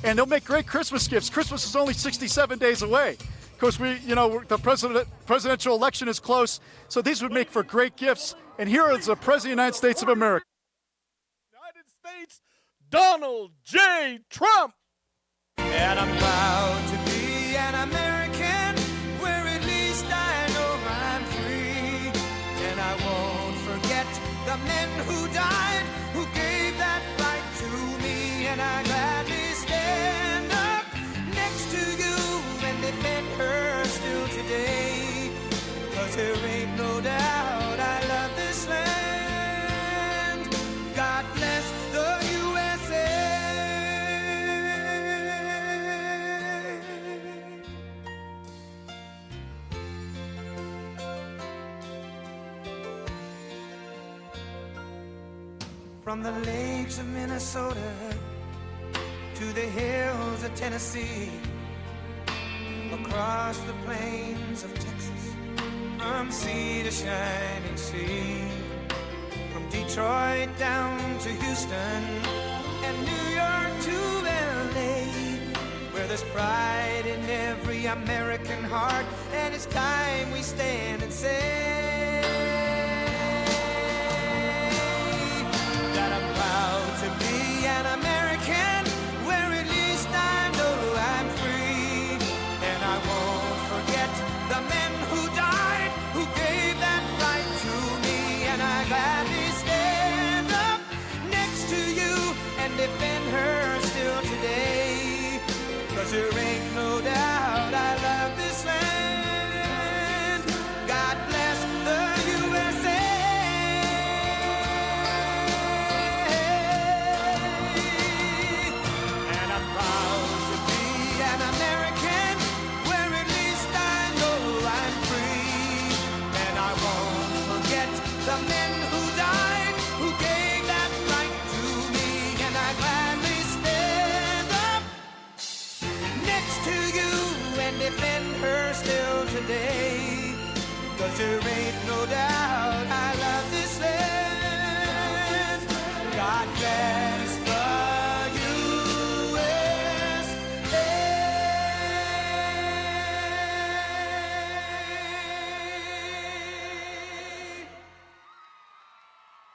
and they'll make great Christmas gifts. Christmas is only 67 days away. Of course, the presidential election is close, so these would make for great gifts. And here is the President of the United States of America. United States, Donald J. Trump. And I'm proud to be an American, where at least I know I'm free. And I won't forget the men who died, who gave that right to me. And I gladly stand up next to you and defend her still today. 'Cause there ain't no doubt I love this land. God bless the USA. From the lakes of Minnesota to the hills of Tennessee, across the plains of Texas, from sea to shining sea, from Detroit down to Houston and New York to LA, where there's pride in every American heart, and it's time we stand and say that I'm proud to be an American, where at least I know I'm free. And I won't forget the men who died, who gave that right to me. And I gladly stand up next to you and defend her still today. 'Cause there ain't no doubt I love this land. God bless the USA. And I'm proud to be an American, where at least I know I'm free. And I won't forget the men who died, who gave that right to me. And I gladly stand up next to you and defend her still today. 'Cause there ain't no doubt I love this land. God bless the USA.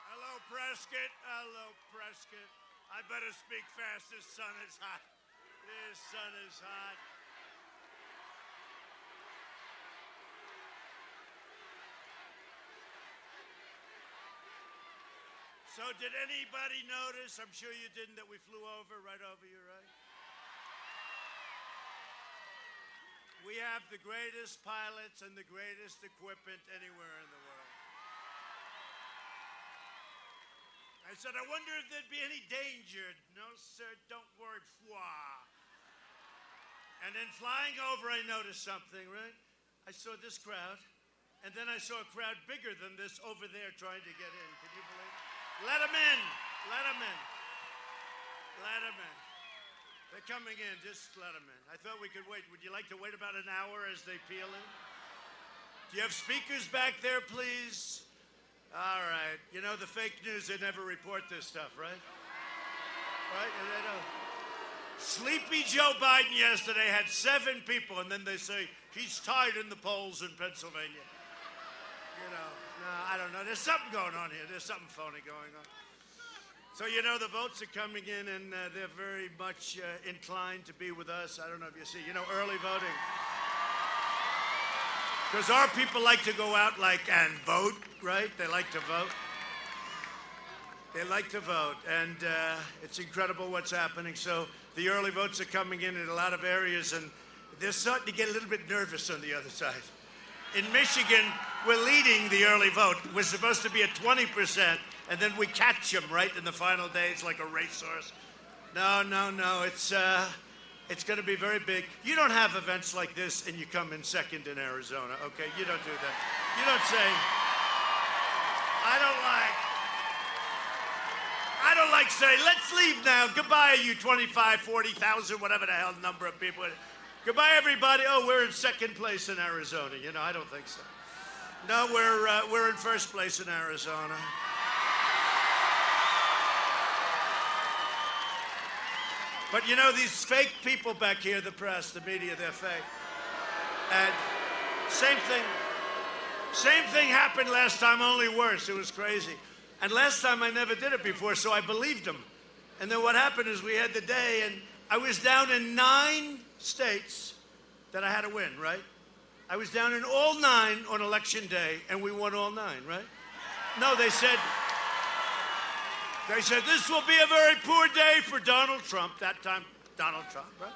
Hello, Prescott. Hello, Prescott. I better speak fast. This sun is hot. This sun is hot. So did anybody notice, I'm sure you didn't, that we flew right over you, right? We have the greatest pilots and the greatest equipment anywhere in the world. I said, I wonder if there'd be any danger. No, sir, don't worry. And then flying over, I noticed something, right? I saw this crowd, and then I saw a crowd bigger than this over there trying to get in. Can you believe it? Let them in. Let them in. Let them in. They're coming in. Just let them in. I thought we could wait. Would you like to wait about an hour as they peel in? Do you have speakers back there, please? All right. You know, the fake news, they never report this stuff, right? Right? And they don't. Sleepy Joe Biden yesterday had 7 people, and then they say he's tied in the polls in Pennsylvania. You know, no, I don't know. There's something going on here. There's something phony going on. So, you know, the votes are coming in, and they're very much inclined to be with us. I don't know if you see, you know, early voting. Because our people like to go out and vote, right? They like to vote. They like to vote, and it's incredible what's happening. So the early votes are coming in a lot of areas, and they're starting to get a little bit nervous on the other side. In Michigan, we're leading the early vote. We're supposed to be at 20%, and then we catch them right in the final days like a racehorse. No. It's going to be very big. You don't have events like this, and you come in second in Arizona, okay? You don't do that. You don't say, I don't like saying, let's leave now. Goodbye, you 25, 40,000, whatever the hell number of people. Goodbye, everybody. Oh, we're in second place in Arizona. You know, I don't think so. No, we're in first place in Arizona. But you know, these fake people back here, the press, the media, they're fake. And same thing happened last time, only worse. It was crazy. And last time I never did it before, so I believed them. And then what happened is we had the day, and I was down in 9 states that I had to win, right? I was down in all 9 on election day, and we won all 9, right? No, they said, this will be a very poor day for Donald Trump. That time, Donald Trump, right?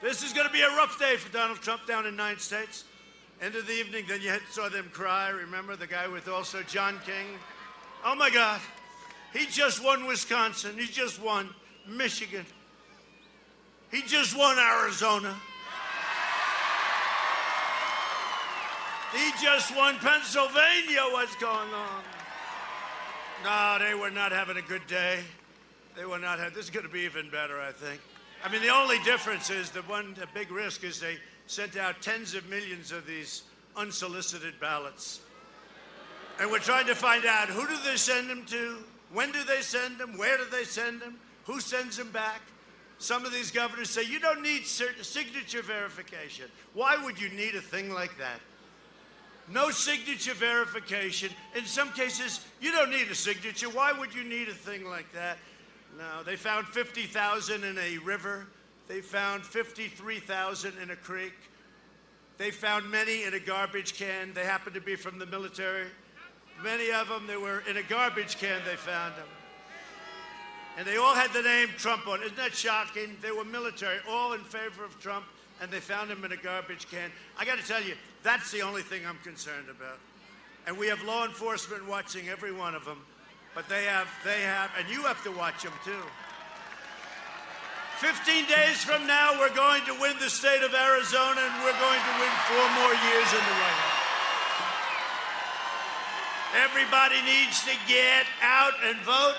This is going to be a rough day for Donald Trump down in 9 states. End of the evening, then you saw them cry. Remember the guy with also John King? Oh, my God. He just won Wisconsin. He just won Michigan. He just won Arizona. He just won Pennsylvania. What's going on? No, they were not having a good day. They were not having. This is going to be even better, I think. I mean, the only difference is the big risk is they sent out tens of millions of these unsolicited ballots. And we're trying to find out, who do they send them to? When do they send them? Where do they send them? Who sends them back? Some of these governors say, you don't need signature verification. Why would you need a thing like that? No signature verification. In some cases, you don't need a signature. Why would you need a thing like that? No, they found 50,000 in a river. They found 53,000 in a creek. They found many in a garbage can. They happened to be from the military. Many of them, they were in a garbage can, they found them. And they all had the name Trump on it. Isn't that shocking? They were military, all in favor of Trump, and they found him in a garbage can. I got to tell you, that's the only thing I'm concerned about. And we have law enforcement watching every one of them, but they have, and you have to watch them too. 15 days from now, we're going to win the state of Arizona, and we're going to win 4 more years in the White House. Everybody needs to get out and vote.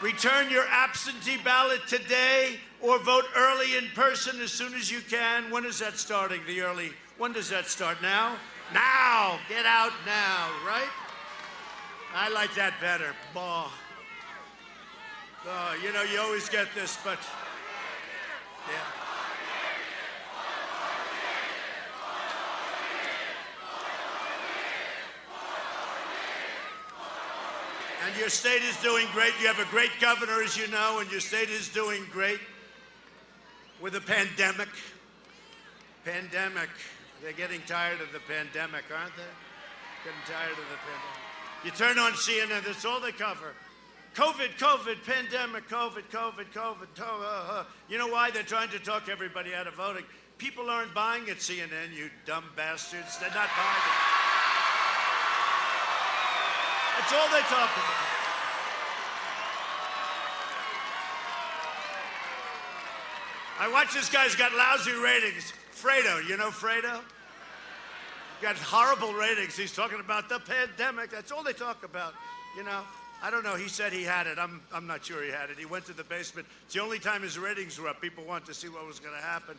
Return your absentee ballot today, or vote early in person as soon as you can. When is that starting, the early? When does that start? Now? Now! Get out now, right? I like that better. Bah. Oh, you know, you always get this, but yeah. And your state is doing great. You have a great governor, as you know, and your state is doing great with a pandemic. Pandemic. They're getting tired of the pandemic, aren't they? Getting tired of the pandemic. You turn on CNN, that's all they cover. COVID, COVID, pandemic, COVID, COVID, COVID. You know why? They're trying to talk everybody out of voting. People aren't buying at CNN, you dumb bastards. They're not buying it. That's all they talk about. I watch this guy's got lousy ratings. Fredo, you know Fredo? Got horrible ratings. He's talking about the pandemic. That's all they talk about, you know? I don't know. He said he had it. I'm not sure he had it. He went to the basement. It's the only time his ratings were up. People want to see what was going to happen.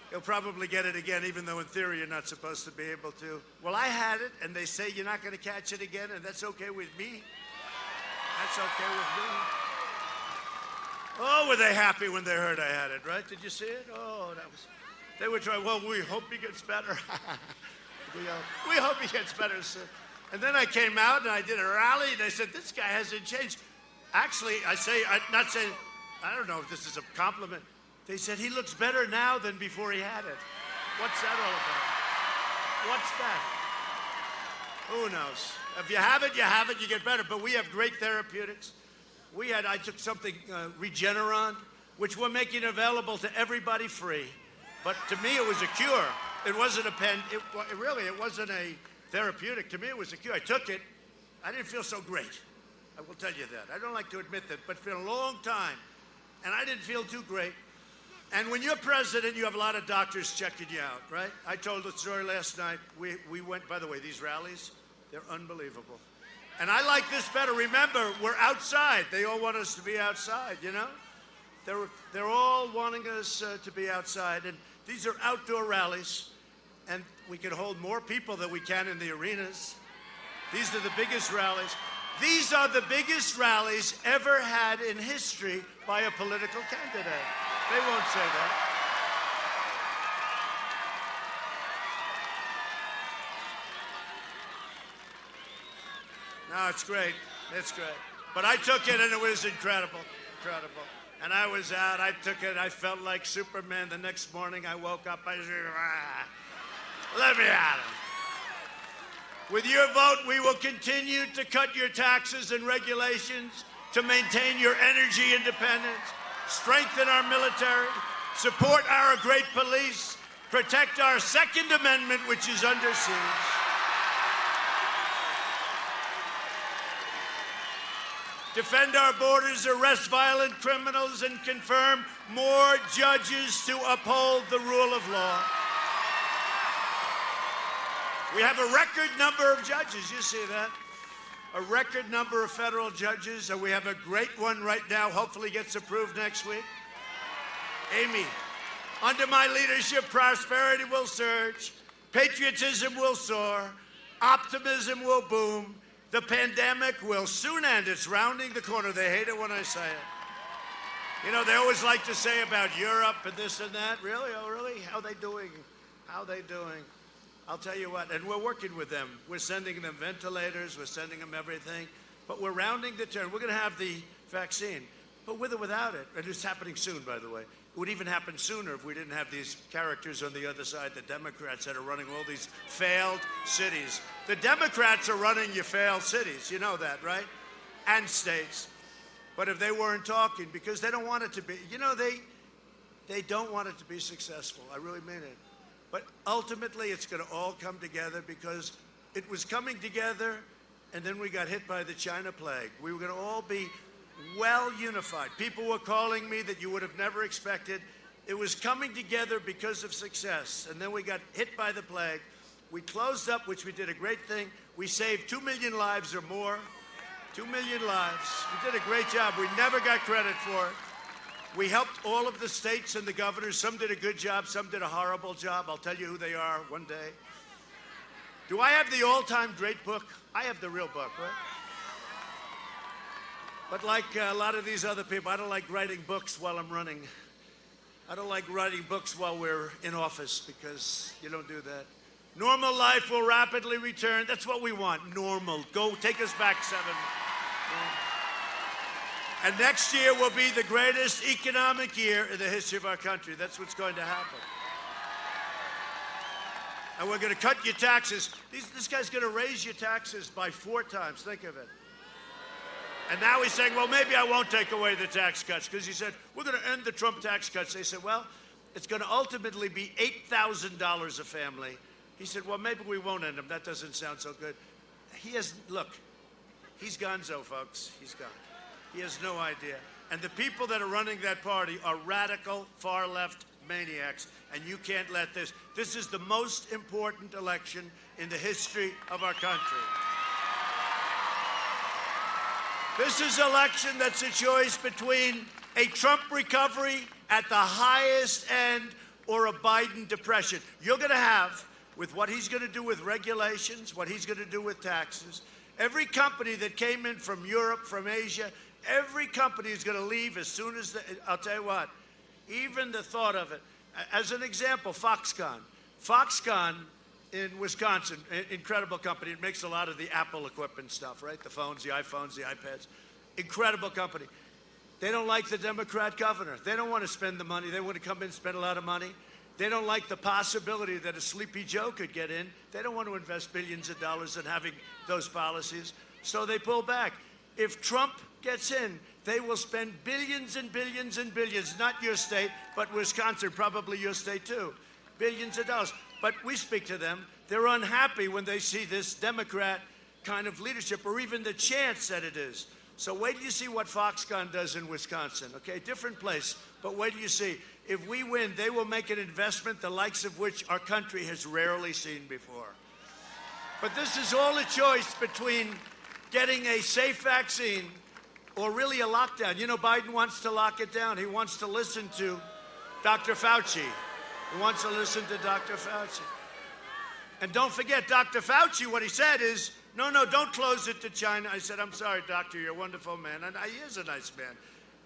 He'll probably get it again, even though in theory you're not supposed to be able to. Well, I had it, and they say you're not going to catch it again, and that's okay with me. That's okay with me. Oh, were they happy when they heard I had it, right? Did you see it? Oh, that was... They were trying, well, we hope he gets better. we hope he gets better soon. And then I came out, and I did a rally, and they said, this guy hasn't changed. Actually, I'm not saying, I don't know if this is a compliment. They said he looks better now than before he had it. What's that all about? What's that? Who knows? If you have it, you get better. But we have great therapeutics. I took something, Regeneron, which we're making available to everybody free. But to me, it was a cure. It wasn't it wasn't a therapeutic. To me, it was a cure. I took it. I didn't feel so great. I will tell you that. I don't like to admit that, but for a long time, and I didn't feel too great. And when you're president, you have a lot of doctors checking you out, right? I told the story last night. We went, by the way, these rallies, they're unbelievable. And I like this better. Remember, we're outside. They all want us to be outside, you know? They're all wanting us to be outside. And these are outdoor rallies. And we can hold more people than we can in the arenas. These are the biggest rallies. These are the biggest rallies ever had in history by a political candidate. They won't say that. No, it's great. It's great. But I took it and it was incredible. Incredible. And I was out. I took it. I felt like Superman. The next morning I woke up. I said, let me at him. With your vote, we will continue to cut your taxes and regulations to maintain your energy independence, strengthen our military, support our great police, protect our Second Amendment, which is under siege. Defend our borders, arrest violent criminals, and confirm more judges to uphold the rule of law. We have a record number of judges, you see that? A record number of federal judges, and we have a great one right now, hopefully gets approved next week. Amy, under my leadership, prosperity will surge, patriotism will soar, optimism will boom, the pandemic will soon end. It's rounding the corner. They hate it when I say it. You know, they always like to say about Europe and this and that. Really? Oh, really? How they doing? How they doing? I'll tell you what, and we're working with them. We're sending them ventilators, we're sending them everything, but we're rounding the turn. We're gonna have the vaccine, but with or without it, and it's happening soon, by the way. It would even happen sooner if we didn't have these characters on the other side, the Democrats that are running all these failed cities. The Democrats are running your failed cities, you know that, right? And states. But if they weren't talking, because they don't want it to be, you know, they don't want it to be successful. I really mean it. But ultimately, it's going to all come together because it was coming together, and then we got hit by the China plague. We were going to all be well unified. People were calling me that you would have never expected. It was coming together because of success, and then we got hit by the plague. We closed up, which we did a great thing. We saved 2 million lives or more. 2 million lives. We did a great job. We never got credit for it. We helped all of the states and the governors. Some did a good job, some did a horrible job. I'll tell you who they are one day. Do I have the all-time great book? I have the real book, right? But like a lot of these other people, I don't like writing books while I'm running. I don't like writing books while we're in office because you don't do that. Normal life will rapidly return. That's what we want, normal. Go, take us back 7. And next year will be the greatest economic year in the history of our country. That's what's going to happen. And we're going to cut your taxes. This guy's going to raise your taxes by 4 times. Think of it. And now he's saying, well, maybe I won't take away the tax cuts, because he said, we're going to end the Trump tax cuts. They said, well, it's going to ultimately be $8,000 a family. He said, well, maybe we won't end them. That doesn't sound so good. He has, look, he's gonzo, folks. He's gone. He has no idea. And the people that are running that party are radical, far-left maniacs, and you can't let this. This is the most important election in the history of our country. This is an election that's a choice between a Trump recovery at the highest end or a Biden depression. You're going to have, with what he's going to do with regulations, what he's going to do with taxes, every company that came in from Europe, from Asia, every company is going to leave as soon as I'll tell you what, even the thought of it. As an example, Foxconn. Foxconn in Wisconsin, incredible company. It makes a lot of the Apple equipment stuff, right? The phones, the iPhones, the iPads. Incredible company. They don't like the Democrat governor. They don't want to spend the money. They want to come in and spend a lot of money. They don't like the possibility that a Sleepy Joe could get in. They don't want to invest billions of dollars in having those policies. So they pull back. If Trump gets in, they will spend billions and billions and billions, not your state, but Wisconsin, probably your state too, billions of dollars. But we speak to them. They're unhappy when they see this Democrat kind of leadership, or even the chance that it is. So wait till you see what Foxconn does in Wisconsin, okay? Different place, but wait till you see. If we win, they will make an investment the likes of which our country has rarely seen before. But this is all a choice between getting a safe vaccine or really a lockdown. You know, Biden wants to lock it down. He wants to listen to Dr. Fauci. He wants to listen to Dr. Fauci. And don't forget, Dr. Fauci, what he said is, No, no, don't close it to China. I said, I'm sorry, doctor, you're a wonderful man. And he is a nice man.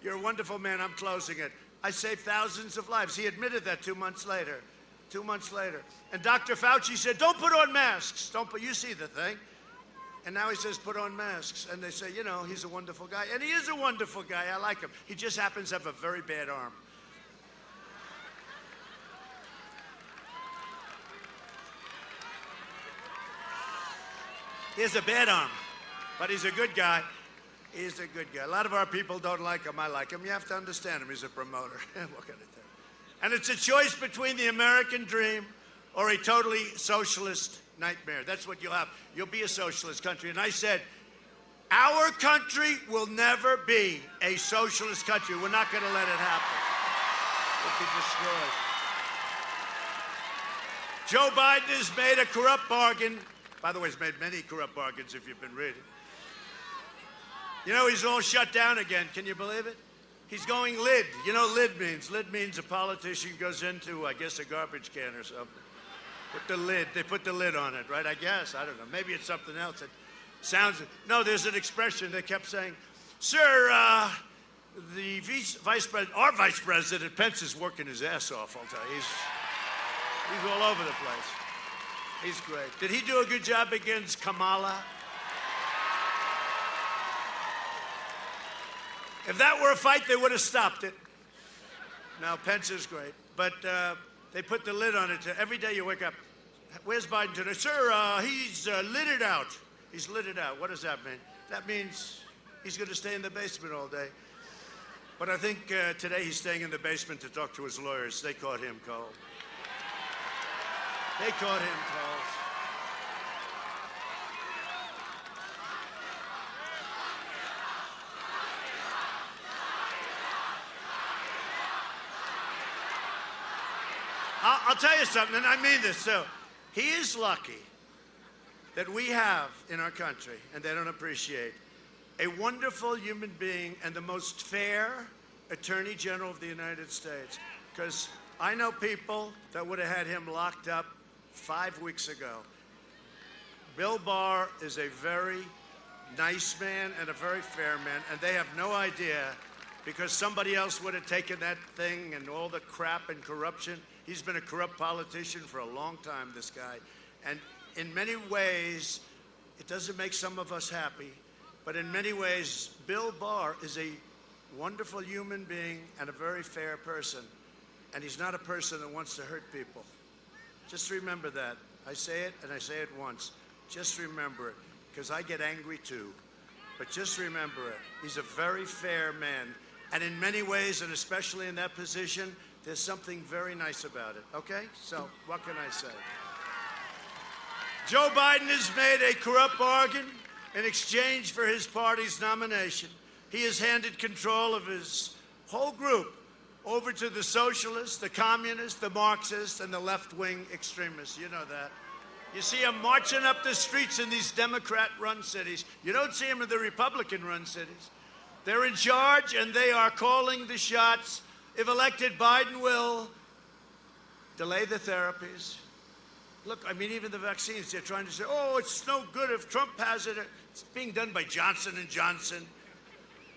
You're a wonderful man, I'm closing it. I saved thousands of lives. He admitted that 2 months later. 2 months later. And Dr. Fauci said, don't put on masks. Don't put, you see the thing. And now he says, put on masks. And they say, you know, he's a wonderful guy. And he is a wonderful guy. I like him. He just happens to have a very bad arm. He has a bad arm, but he's a good guy. He's a good guy. A lot of our people don't like him. I like him. You have to understand him. He's a promoter. What can I tell you? And it's a choice between the American dream or a totally socialist nightmare. That's what you'll have. You'll be a socialist country. And I said, our country will never be a socialist country. We're not going to let it happen. It'll be destroyed. Joe Biden has made a corrupt bargain. By the way, he's made many corrupt bargains if you've been reading. You know, he's all shut down again. Can you believe it? He's going lid. You know what lid means? Lid means a politician goes into, I guess, a garbage can or something. Put the lid. They put the lid on it, right? I guess. I don't know. Maybe it's something else. It sounds... No, there's an expression. They kept saying, sir, the vice president, our vice president, Pence, is working his ass off, I'll tell you. He's all over the place. He's great. Did he do a good job against Kamala? If that were a fight, they would have stopped it. Now, Pence is great. But they put the lid on it. Every day you wake up, where's Biden today? Sir, he's lit it out. He's lit it out. What does that mean? That means he's going to stay in the basement all day. But I think today he's staying in the basement to talk to his lawyers. They caught him cold. They caught him cold. I'll tell you something, and I mean this. So, he is lucky that we have in our country, and they don't appreciate, a wonderful human being and the most fair Attorney General of the United States. Because I know people that would have had him locked up 5 weeks ago. Bill Barr is a very nice man and a very fair man, and they have no idea because somebody else would have taken that thing and all the crap and corruption. He's been a corrupt politician for a long time, this guy. And in many ways, it doesn't make some of us happy, but in many ways, Bill Barr is a wonderful human being and a very fair person. And he's not a person that wants to hurt people. Just remember that. I say it, and I say it once. Just remember it, because I get angry too. But just remember it. He's a very fair man. And in many ways, and especially in that position, there's something very nice about it, okay? So, what can I say? Joe Biden has made a corrupt bargain in exchange for his party's nomination. He has handed control of his whole group over to the socialists, the communists, the Marxists, and the left-wing extremists. You know that. You see them marching up the streets in these Democrat-run cities. You don't see them in the Republican-run cities. They're in charge, and they are calling the shots. If elected, Biden will delay the therapies. Look, I mean, even the vaccines, they're trying to say, oh, it's no good if Trump has it. It's being done by Johnson & Johnson,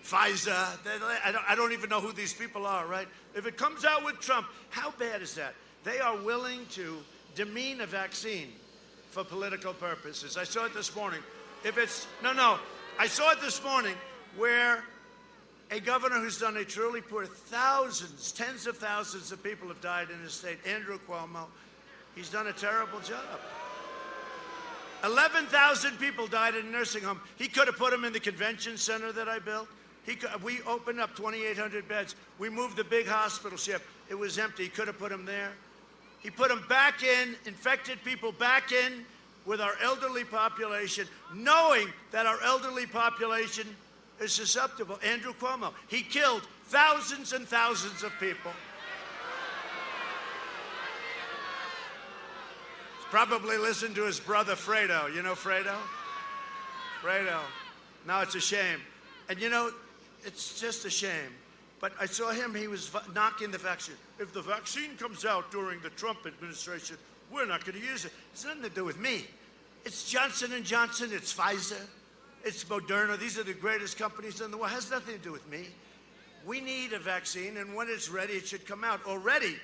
Pfizer. I don't even know who these people are, right? If it comes out with Trump, how bad is that? They are willing to demean a vaccine for political purposes. I saw it this morning. I saw it this morning where a governor who's done a truly poor, thousands, tens of thousands of people have died in his state, Andrew Cuomo, he's done a terrible job. 11,000 people died in a nursing home. He could have put them in the convention center that I built. We opened up 2,800 beds. We moved the big hospital ship. It was empty. He could have put them there. He put them back in, infected people back in with our elderly population, knowing that our elderly population is susceptible. Andrew Cuomo, he killed thousands and thousands of people. He's probably listened to his brother Fredo. You know Fredo? Fredo. Now it's a shame. And you know, it's just a shame. But I saw him, he was knocking the vaccine. If the vaccine comes out during the Trump administration, we're not going to use it. It's nothing to do with me. It's Johnson & Johnson, it's Pfizer, it's Moderna. These are the greatest companies in the world. It has nothing to do with me. We need a vaccine, and when it's ready, it should come out. Already,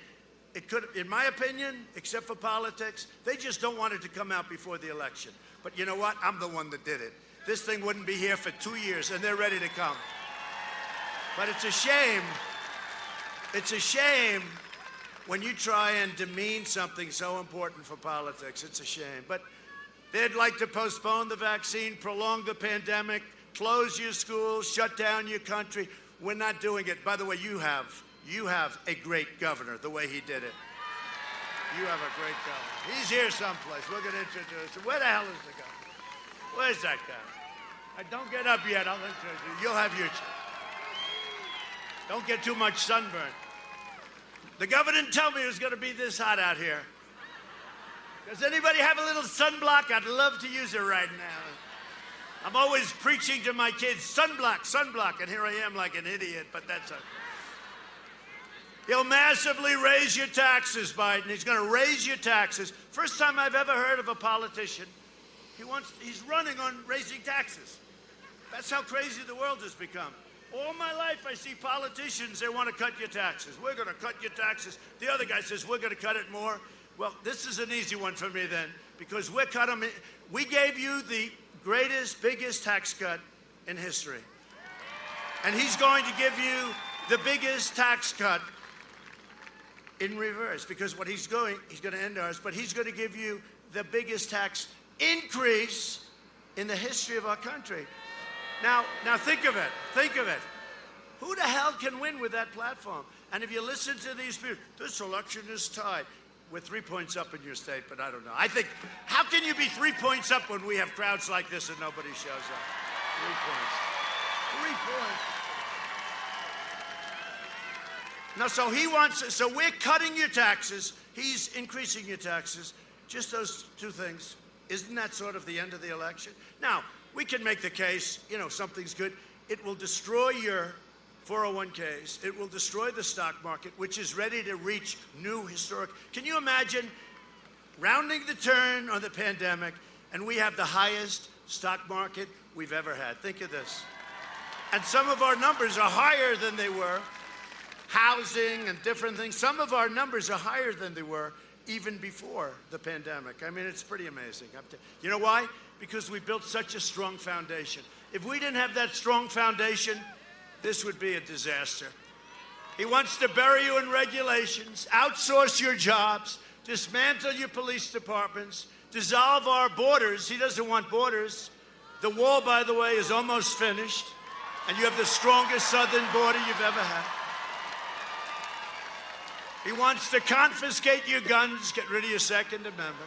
it could, in my opinion, except for politics, they just don't want it to come out before the election. But you know what? I'm the one that did it. This thing wouldn't be here for 2 years, and they're ready to come. But it's a shame. It's a shame when you try and demean something so important for politics. It's a shame. But they'd like to postpone the vaccine, prolong the pandemic, close your schools, shut down your country. We're not doing it. By the way, you have a great governor, the way he did it. You have a great governor. He's here someplace. We're going to introduce him. Where the hell is the governor? Where's that guy? Don't get up yet. I'll introduce you. You'll have your chance. Don't get too much sunburn. The governor didn't tell me it was going to be this hot out here. Does anybody have a little sunblock? I'd love to use it right now. I'm always preaching to my kids, sunblock, sunblock, and here I am like an idiot, but that's okay. He'll massively raise your taxes, Biden. He's going to raise your taxes. First time I've ever heard of a politician. He's running on raising taxes. That's how crazy the world has become. All my life I see politicians, they want to cut your taxes. We're going to cut your taxes. The other guy says, we're going to cut it more. Well, this is an easy one for me then, because we gave you the greatest, biggest tax cut in history. And he's going to give you the biggest tax cut in reverse, because what he's going to end ours, but he's going to give you the biggest tax increase in the history of our country. Now think of it. Who the hell can win with that platform? And if you listen to these people, this election is tied. We're 3 points up in your state, but I don't know. I think, how can you be 3 points up when we have crowds like this and nobody shows up? 3 points. 3 points. Now, so we're cutting your taxes. He's increasing your taxes. Just those two things. Isn't that sort of the end of the election? Now, we can make the case, something's good. It will destroy your 401ks. It will destroy the stock market, which is ready to reach new historic. Can you imagine rounding the turn on the pandemic, and we have the highest stock market we've ever had? Think of this. And some of our numbers are higher than they were. Housing and different things. Some of our numbers are higher than they were even before the pandemic. I mean, it's pretty amazing. You know why? Because we built such a strong foundation. If we didn't have that strong foundation, this would be a disaster. He wants to bury you in regulations, outsource your jobs, dismantle your police departments, dissolve our borders. He doesn't want borders. The wall, by the way, is almost finished, and you have the strongest southern border you've ever had. He wants to confiscate your guns, get rid of your Second Amendment.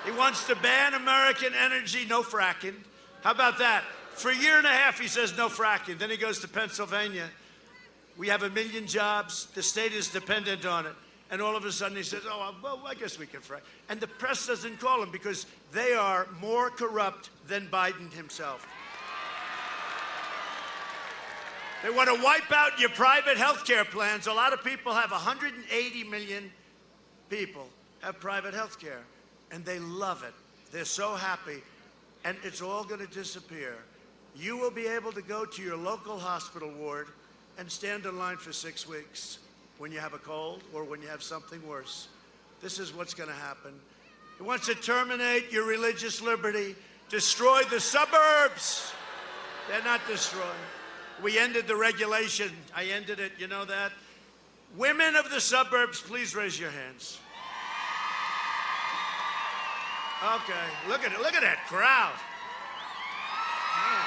He wants to ban American energy, no fracking. How about that? For a year and a half, he says no fracking. Then he goes to Pennsylvania. We have 1 million jobs. The state is dependent on it. And all of a sudden he says, oh, well, I guess we can frack. And the press doesn't call him because they are more corrupt than Biden himself. They want to wipe out your private health care plans. A lot of people have 180 million people have private health care, and they love it. They're so happy, and it's all going to disappear. You will be able to go to your local hospital ward and stand in line for 6 weeks when you have a cold or when you have something worse. This is what's going to happen. He wants to terminate your religious liberty, destroy the suburbs. They're not destroying. We ended the regulation. I ended it. You know that? Women of the suburbs, please raise your hands. Okay. Look at it. Look at that crowd. Yeah.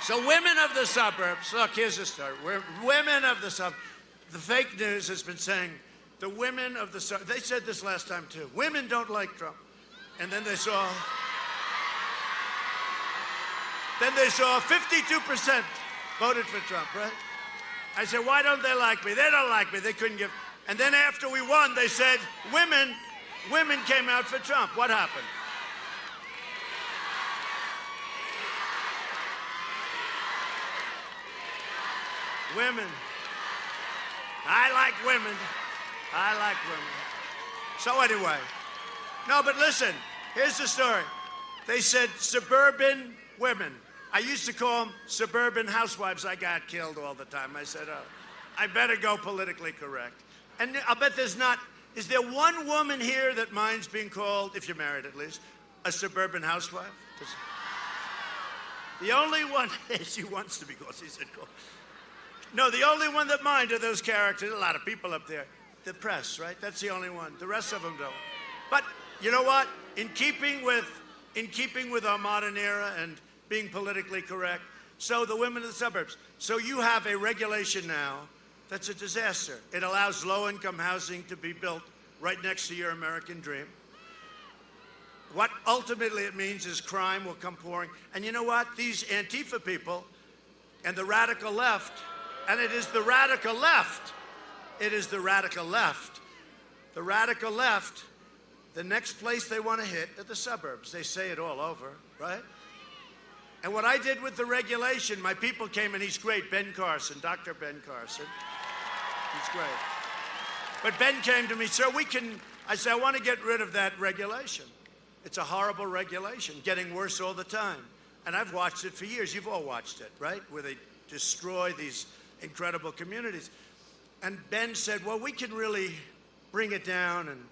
So women of the suburbs, look, here's the story. Women of the suburbs. The fake news has been saying the women of the suburbs. They said this last time, too. Women don't like Trump. And then they saw 52% voted for Trump, right? I said, why don't they like me? They don't like me. They couldn't give. And then after we won, they said, women came out for Trump. What happened? Women. I like women. I like women. So anyway, no, but listen, here's the story. They said suburban women. I used to call them suburban housewives. I got killed all the time. I said, oh, I better go politically correct. And I'll bet there's not, is there one woman here that minds being called, if you're married at least, a suburban housewife? The only one, she wants to be called, she said called. No, the only one that mind are those characters, a lot of people up there. The press, right? That's the only one. The rest of them don't. But you know what? In keeping with our modern era and being politically correct, so the women of the suburbs. So you have a regulation now that's a disaster. It allows low-income housing to be built right next to your American dream. What ultimately it means is crime will come pouring. And you know what? These Antifa people and the radical left, and it is the radical left. It is the radical left. The radical left, the next place they want to hit are the suburbs. They say it all over, right? And what I did with the regulation, my people came, and he's great, Ben Carson, Dr. Ben Carson. He's great. But Ben came to me, sir, I said, I want to get rid of that regulation. It's a horrible regulation, getting worse all the time. And I've watched it for years. You've all watched it, right? Where they destroy these incredible communities. And Ben said, well, we can really bring it down and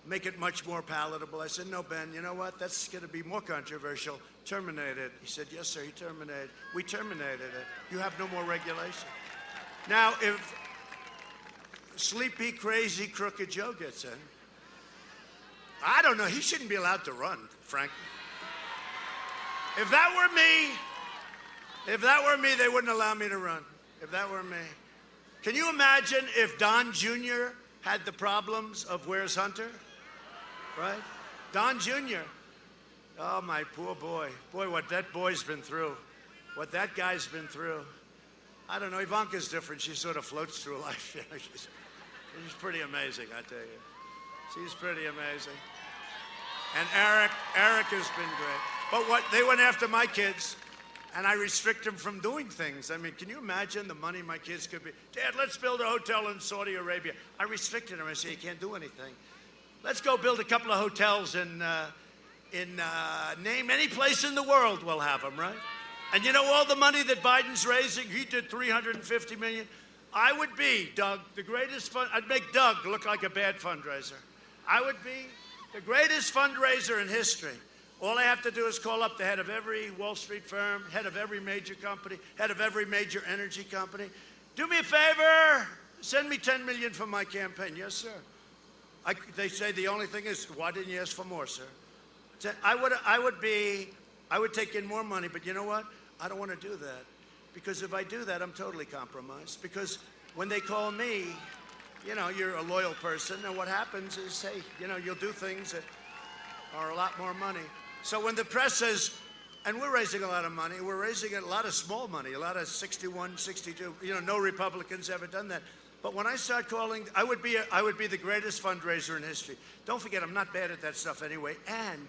make it much more palatable. I said, no, Ben, you know what? That's going to be more controversial. Terminate it. He said, yes, sir, we terminated it. You have no more regulation. Now, if sleepy, crazy, crooked Joe gets in, I don't know, he shouldn't be allowed to run, frankly. If that were me, they wouldn't allow me to run. If that were me. Can you imagine if Don Jr. had the problems of Where's Hunter? Right? Don Jr. Oh, my poor boy. Boy, what that boy's been through. What that guy's been through. I don't know, Ivanka's different. She sort of floats through life. You know, she's pretty amazing, I tell you. She's pretty amazing. And Eric has been great. But they went after my kids, and I restrict them from doing things. I mean, can you imagine the money my kids could be? Dad, let's build a hotel in Saudi Arabia. I restricted them. I said, you can't do anything. Let's go build a couple of hotels in name any place in the world, we'll have them, right? And you know all the money that Biden's raising? He did $350 million. I would be, Doug, the greatest I'd make Doug look like a bad fundraiser. I would be the greatest fundraiser in history. All I have to do is call up the head of every Wall Street firm, head of every major company, head of every major energy company. Do me a favor, send me $10 million for my campaign. Yes, sir. They say the only thing is, why didn't you ask for more, sir? I would take in more money, but you know what? I don't want to do that. Because if I do that, I'm totally compromised. Because when they call me, you know, you're a loyal person, and what happens is, hey, you know, you'll do things that are a lot more money. So when the press says, and we're raising a lot of money, we're raising a lot of small money, a lot of 61, 62, you know, no Republicans ever done that. But when I start calling, I would be the greatest fundraiser in history. Don't forget, I'm not bad at that stuff anyway, and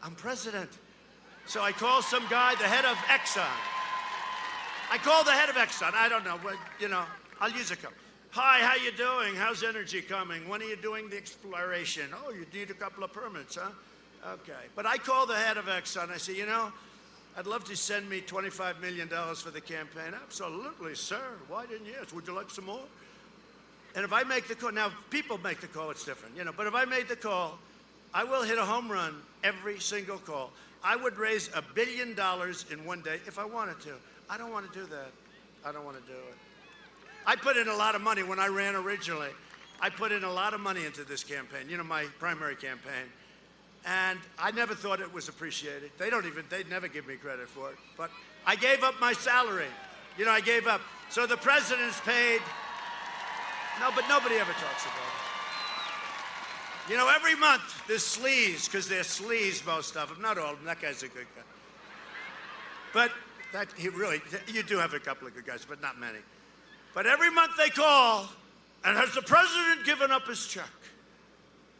I'm president. So I call some guy, the head of Exxon. I call the head of Exxon. I don't know, but, you know, I'll use a couple. Hi, how you doing? How's energy coming? When are you doing the exploration? Oh, you need a couple of permits, huh? Okay. But I call the head of Exxon. I say, you know, I'd love to send me $25 million for the campaign. Absolutely, sir. Why didn't you ask? Would you like some more? And if I make the call, now if people make the call, it's different, you know, but if I made the call, I will hit a home run every single call. I would raise $1 billion in one day if I wanted to. I don't want to do that. I don't want to do it. I put in a lot of money when I ran originally. I put in a lot of money into this campaign, you know, my primary campaign. And I never thought it was appreciated. They'd never give me credit for it. But I gave up my salary. You know, I gave up. So the president's paid. No, but nobody ever talks about it. You know, every month there's sleaze, because they're sleaze, most of them. Not all of them. That guy's a good guy. But you do have a couple of good guys, but not many. But every month they call, and has the president given up his check?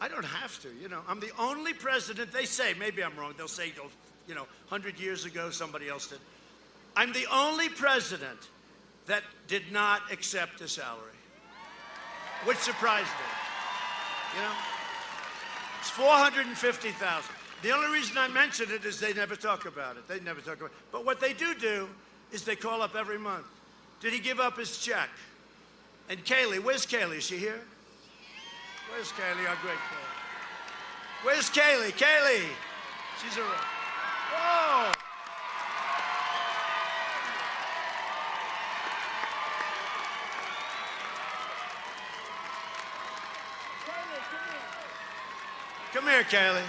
I don't have to, you know. I'm the only president, they say, maybe I'm wrong, they'll say, you know, 100 years ago somebody else did. I'm the only president that did not accept a salary, which surprised me, you know. It's 450,000. The only reason I mention it is they never talk about it. They never talk about it. But what they do is they call up every month. Did he give up his check? And Kaylee, where's Kaylee? Is she here? Where's Kaylee, our great Kaylee? Where's Kaylee? Kaylee! She's around. Whoa! Come here, Kaylee.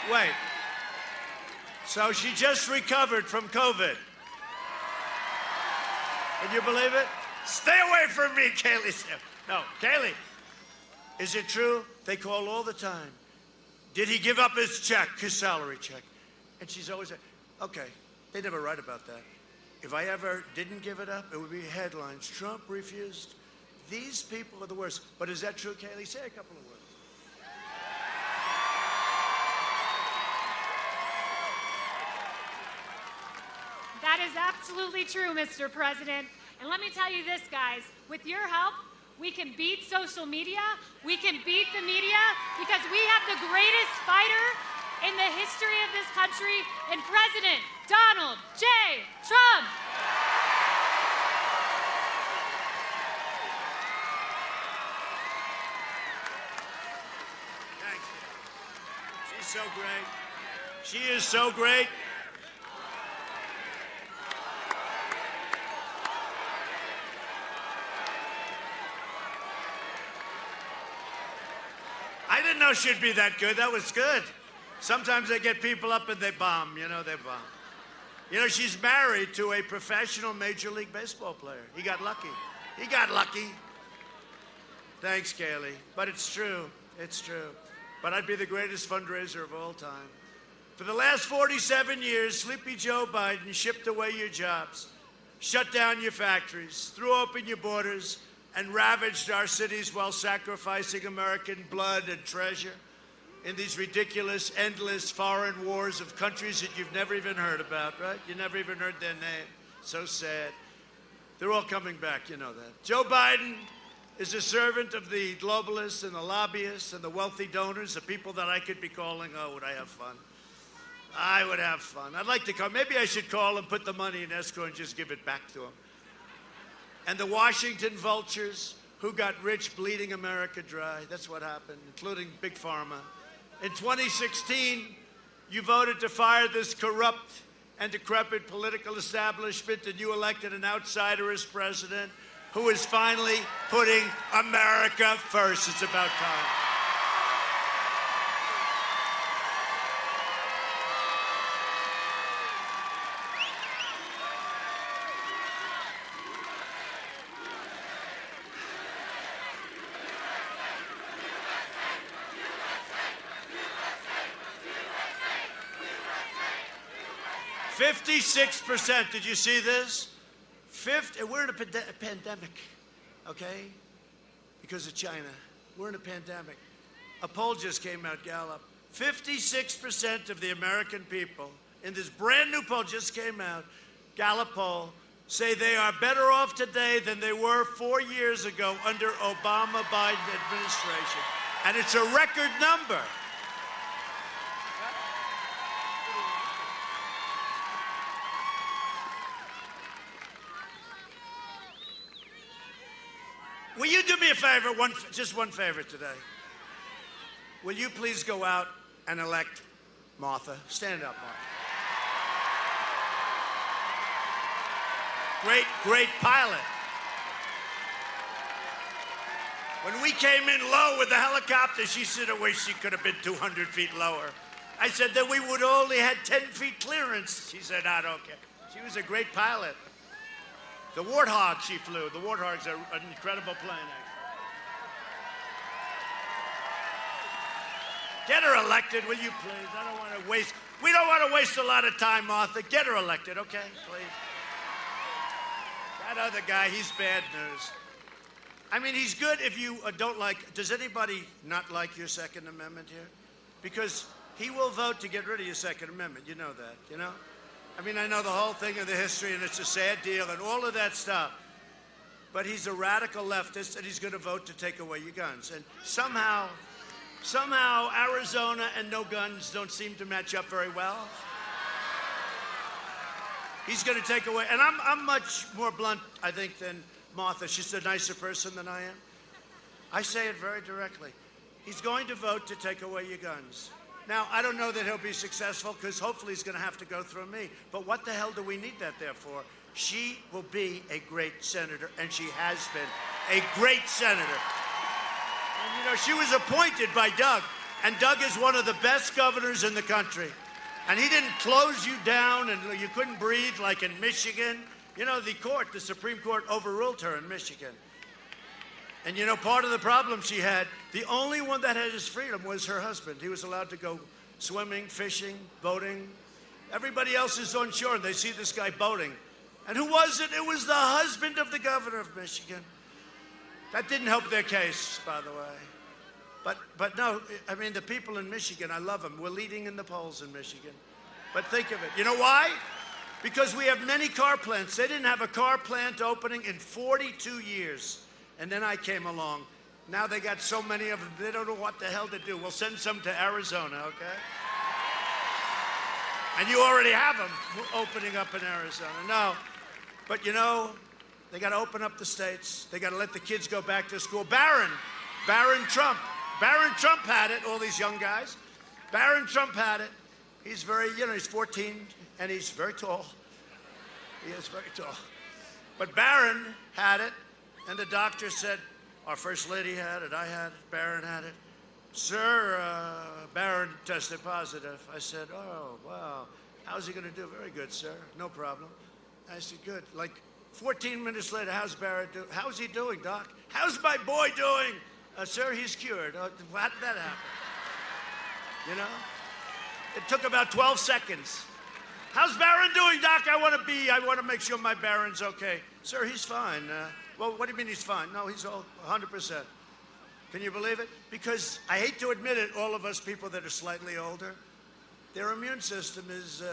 Wait. So she just recovered from COVID. Can you believe it? Stay away from me, Kaylee. No, Kaylee. Is it true? They call all the time. Did he give up his check, his salary check? And she's always like, okay, they never write about that. If I ever didn't give it up, it would be headlines. Trump refused. These people are the worst. But is that true, Kaylee? Say a couple of words. That is absolutely true, Mr. President. And let me tell you this, guys. With your help, we can beat social media. We can beat the media because we have the greatest fighter in the history of this country in President Donald J. Trump. Thanks. She's so great. She is so great. I didn't know she'd be that good. That was good. Sometimes they get people up and they bomb, they bomb. She's married to a professional Major League Baseball player. He got lucky. He got lucky. Thanks, Kaylee. But it's true. It's true. But I'd be the greatest fundraiser of all time. For the last 47 years, Sleepy Joe Biden shipped away your jobs, shut down your factories, threw open your borders, and ravaged our cities while sacrificing American blood and treasure in these ridiculous, endless foreign wars of countries that you've never even heard about, right? You never even heard their name. So sad. They're all coming back, you know that. Joe Biden is a servant of the globalists and the lobbyists and the wealthy donors, the people that I could be calling. Oh, would I have fun? I would have fun. I'd like to call. Maybe I should call and put the money in escrow and just give it back to them. And the Washington vultures who got rich bleeding America dry. That's what happened, including Big Pharma. In 2016, you voted to fire this corrupt and decrepit political establishment, and you elected an outsider as president who is finally putting America first. It's about time. %. Did you see this? We're in a pandemic, okay? Because of China. We're in a pandemic. A poll just came out, Gallup. 56% of the American people in this brand new poll just came out, Gallup poll, say they are better off today than they were 4 years ago under Obama-Biden administration. And it's a record number. Will you do me a favor, just one favor today? Will you please go out and elect Martha? Stand up, Martha. Great pilot. When we came in low with the helicopter, she said, I wish she could have been 200 feet lower. I said that we would only had 10 feet clearance. She said, I don't care. She was a great pilot. The Warthog she flew. The Warthog's an incredible plane. Get her elected, will you please? I don't want to waste. We don't want to waste a lot of time, Martha. Get her elected, okay? Please. That other guy, he's bad news. I mean, he's good if you don't like. Does anybody not like your Second Amendment here? because he will vote to get rid of your Second Amendment. You know that, you know? I mean, I know the whole thing of the history, and it's a sad deal, and all of that stuff. But he's a radical leftist, and he's going to vote to take away your guns. And somehow Arizona and no guns don't seem to match up very well. He's going to take away, and I'm much more blunt, I think, than Martha. She's a nicer person than I am. I say it very directly. He's going to vote to take away your guns. Now, I don't know that he'll be successful, because hopefully he's going to have to go through me. But what the hell do we need that there for? She will be a great senator, and she has been a great senator. And, you know, she was appointed by Doug, and Doug is one of the best governors in the country. And he didn't close you down, and you couldn't breathe like in Michigan. You know, the Supreme Court overruled her in Michigan. And, you know, part of the problem she had, the only one that had his freedom was her husband. He was allowed to go swimming, fishing, boating. Everybody else is on shore, and they see this guy boating. And who was it? It was the husband of the governor of Michigan. That didn't help their case, by the way. But no, I mean, the people in Michigan, I love them. We're leading in the polls in Michigan. But think of it. You know why? Because we have many car plants. They didn't have a car plant opening in 42 years. And then I came along. Now they got so many of them, they don't know what the hell to do. We'll send some to Arizona, okay? And you already have them opening up in Arizona. No, but you know, they got to open up the states. They got to let the kids go back to school. Barron Trump had it, all these young guys. Barron Trump had it. He's very, you know, he's 14, and he's very tall. He is very tall. But Barron had it. And the doctor said, our first lady had it, I had it, Barron had it. Sir, Barron tested positive. I said, oh, wow. How's he going to do? Very good, sir. No problem. I said, good. Like 14 minutes later, how's Barron doing? How's he doing, doc? How's my boy doing? Sir, he's cured. How did that happen? You know? It took about 12 seconds. How's Barron doing, doc? I want to make sure my Barron's okay. Sir, he's fine. Well, what do you mean he's fine? No, he's all 100%. Can you believe it? Because I hate to admit it, all of us people that are slightly older, their immune system is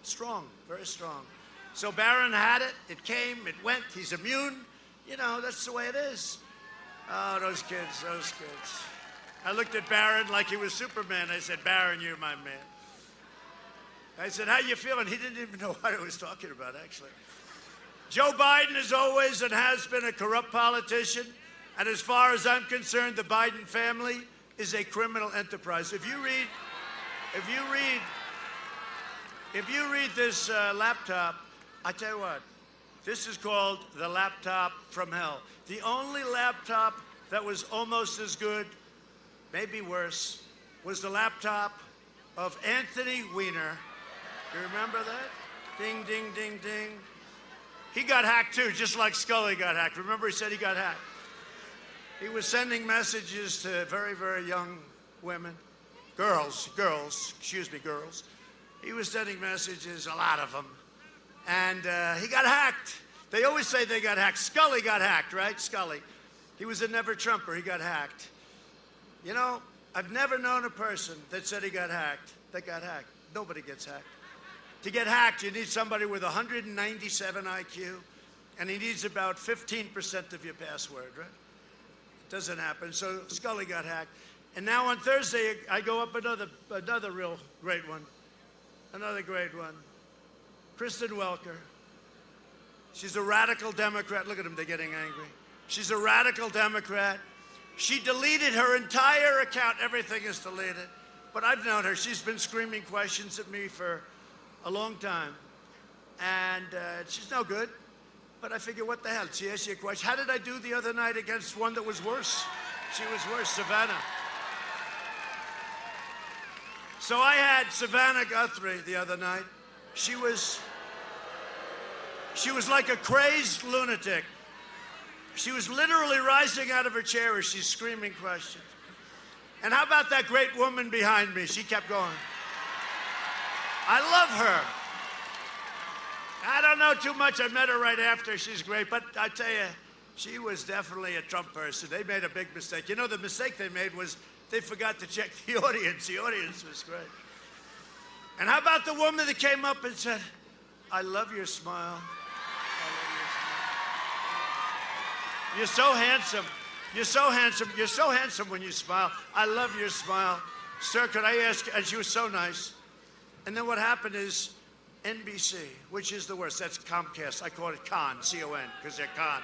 strong, very strong. So Barron had it, it came, it went, he's immune. You know, that's the way it is. Oh, those kids. I looked at Barron like he was Superman. I said, Barron, you're my man. I said, how you feeling? He didn't even know what I was talking about, actually. Joe Biden is always and has been a corrupt politician, and as far as I'm concerned, the Biden family is a criminal enterprise. If you read this laptop, I tell you what, this is called the laptop from hell. The only laptop that was almost as good, maybe worse, was the laptop of Anthony Weiner. You remember that? Ding, ding, ding, ding. He got hacked too, just like Scully got hacked. Remember, he said he got hacked. He was sending messages to very, very young women, girls. He was sending messages, a lot of them. And he got hacked. They always say they got hacked. Scully got hacked, right? Scully. He was a never-Trumper. He got hacked. You know, I've never known a person that said he got hacked that got hacked. Nobody gets hacked. To get hacked, you need somebody with 197 IQ, and he needs about 15% of your password, right? It doesn't happen. So Scully got hacked. And now on Thursday, I go up another real great one. Another great one. Kristen Welker. She's a radical Democrat. Look at them, they're getting angry. She's a radical Democrat. She deleted her entire account. Everything is deleted. But I've known her. She's been screaming questions at me for a long time. And she's no good. But I figure, what the hell? She asked you a question. How did I do the other night against one that was worse? She was worse, Savannah. So I had Savannah Guthrie the other night. She was like a crazed lunatic. She was literally rising out of her chair as she's screaming questions. And how about that great woman behind me? She kept going. I love her. I don't know too much. I met her right after. She's great. But I tell you, she was definitely a Trump person. They made a big mistake. You know, the mistake they made was They forgot to check the audience. The audience was great. And how about the woman that came up and said, I love your smile. I love your smile. You're so handsome. You're so handsome. You're so handsome when you smile. I love your smile. Sir, could I ask, and she was so nice. And then what happened is NBC, which is the worst. That's Comcast. I call it con, C-O-N, because they're con.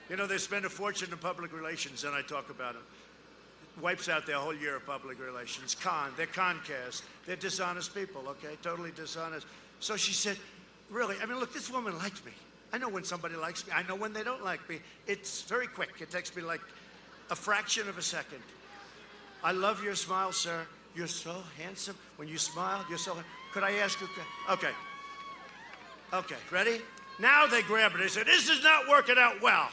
You know, they spend a fortune in public relations, and I talk about them. Wipes out their whole year of public relations. Con, they're Concast. They're dishonest people, okay? Totally dishonest. So she said, really, I mean, look, this woman likes me. I know when somebody likes me. I know when they don't like me. It's very quick. It takes me like a fraction of a second. I love your smile, sir. You're so handsome. When you smile, you're so... Could I ask you... Okay. Okay, ready? Now they grab her. They said, this is not working out well.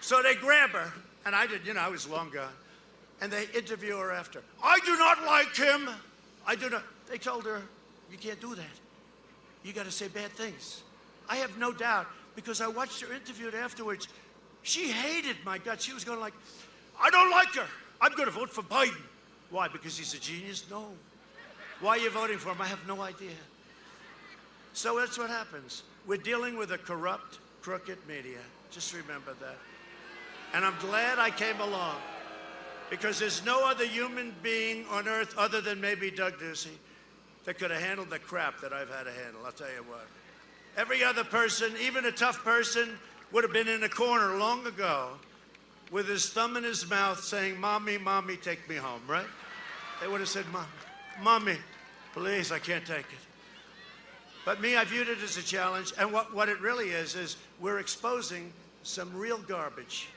So they grab her, and I did, you know, I was long gone. And they interview her after. I do not like him. I do not. They told her, you can't do that. You got to say bad things. I have no doubt, because I watched her interviewed afterwards. She hated my guts. She was going like, I don't like her. I'm going to vote for Biden. Why? Because he's a genius? No. Why are you voting for him? I have no idea. So that's what happens. We're dealing with a corrupt, crooked media. Just remember that. And I'm glad I came along, because there's no other human being on earth other than maybe Doug Ducey that could have handled the crap that I've had to handle. I'll tell you what. Every other person, even a tough person, would have been in a corner long ago with his thumb in his mouth saying, Mommy, Mommy, take me home, right? They would have said, Mommy, please, I can't take it. But me, I viewed it as a challenge. And what it really is we're exposing some real garbage.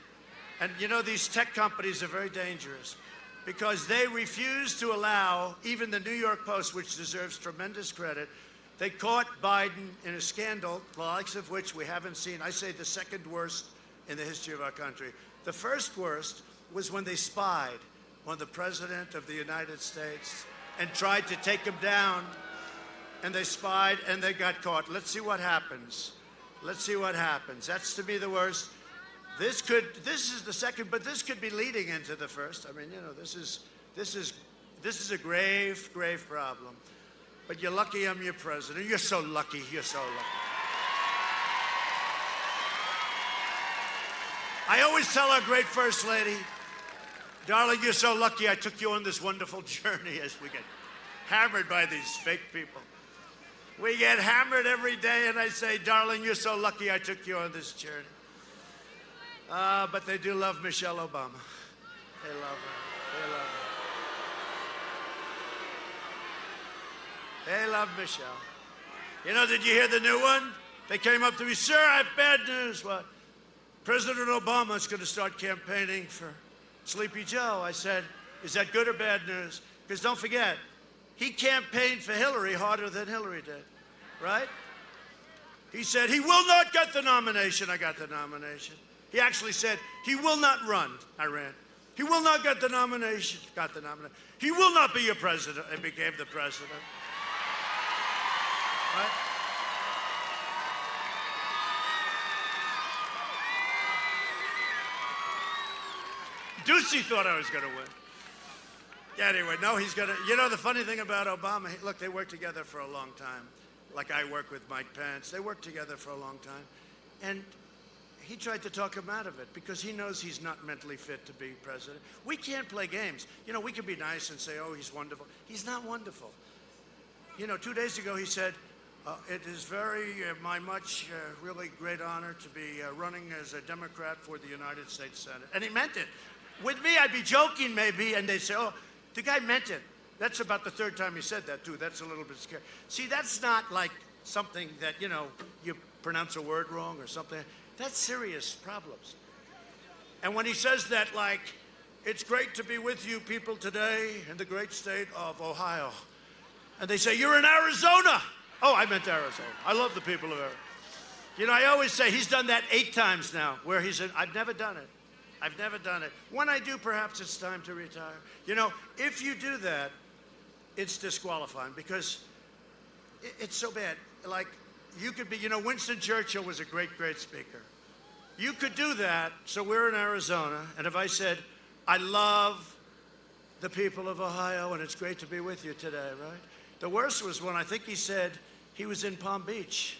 And you know, these tech companies are very dangerous because they refuse to allow, even the New York Post, which deserves tremendous credit, they caught Biden in a scandal, the likes of which we haven't seen. I say the second worst in the history of our country. The first worst was when they spied on the President of the United States and tried to take him down. And they spied and they got caught. Let's see what happens. Let's see what happens. That's, to me, the worst. This is the second, but this could be leading into the first. I mean, you know, this is a grave, grave problem. But you're lucky I'm your president. You're so lucky. You're so lucky. I always tell our great First Lady, darling, you're so lucky I took you on this wonderful journey as we get hammered by these fake people. We get hammered every day, and I say, darling, you're so lucky I took you on this journey. But they do love Michelle Obama. They love her. They love her. They love Michelle. You know, did you hear the new one? They came up to me, sir, I have bad news. What? President Obama is going to start campaigning for Sleepy Joe. I said, is that good or bad news? Because don't forget, he campaigned for Hillary harder than Hillary did, right? He said, he will not get the nomination. I got the nomination. He actually said, he will not run. I ran. He will not get the nomination. Got the nomination. He will not be your president. And became the president. Right? Ducey thought I was going to win. Yeah, anyway, no, he's going to... You know, the funny thing about Obama, look, they worked together for a long time. Like I work with Mike Pence. They worked together for a long time. And he tried to talk him out of it because he knows he's not mentally fit to be president. We can't play games. You know, we can be nice and say, oh, he's wonderful. He's not wonderful. You know, 2 days ago he said, it is my really great honor to be running as a Democrat for the United States Senate. And he meant it. With me, I'd be joking maybe, and they'd say, oh, the guy meant it. That's about the third time he said that, too. That's a little bit scary. See, that's not like something that, you know, you pronounce a word wrong or something. That's serious problems. And when he says that, like, it's great to be with you people today in the great state of Ohio. And they say, you're in Arizona. Oh, I meant Arizona. I love the people of Arizona. You know, I always say he's done that 8 times now, where he said, I've never done it. I've never done it. When I do, perhaps it's time to retire. You know, if you do that, it's disqualifying because it's so bad. Like, you could be, you know, Winston Churchill was a great, great speaker. You could do that, so we're in Arizona, and if I said, I love the people of Ohio, and it's great to be with you today, right? The worst was when I think he said he was in Palm Beach,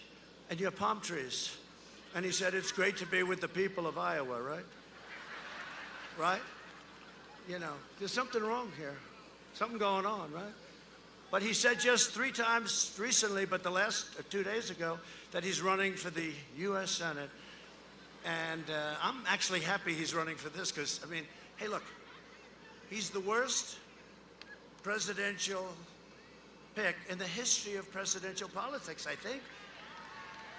and you have palm trees. And he said, it's great to be with the people of Iowa, right? Right? You know, there's something wrong here. Something going on, right? But he said just 3 times recently, but the last 2 days ago, that he's running for the U.S. Senate. And I'm actually happy he's running for this because, I mean, hey, look, he's the worst presidential pick in the history of presidential politics, I think.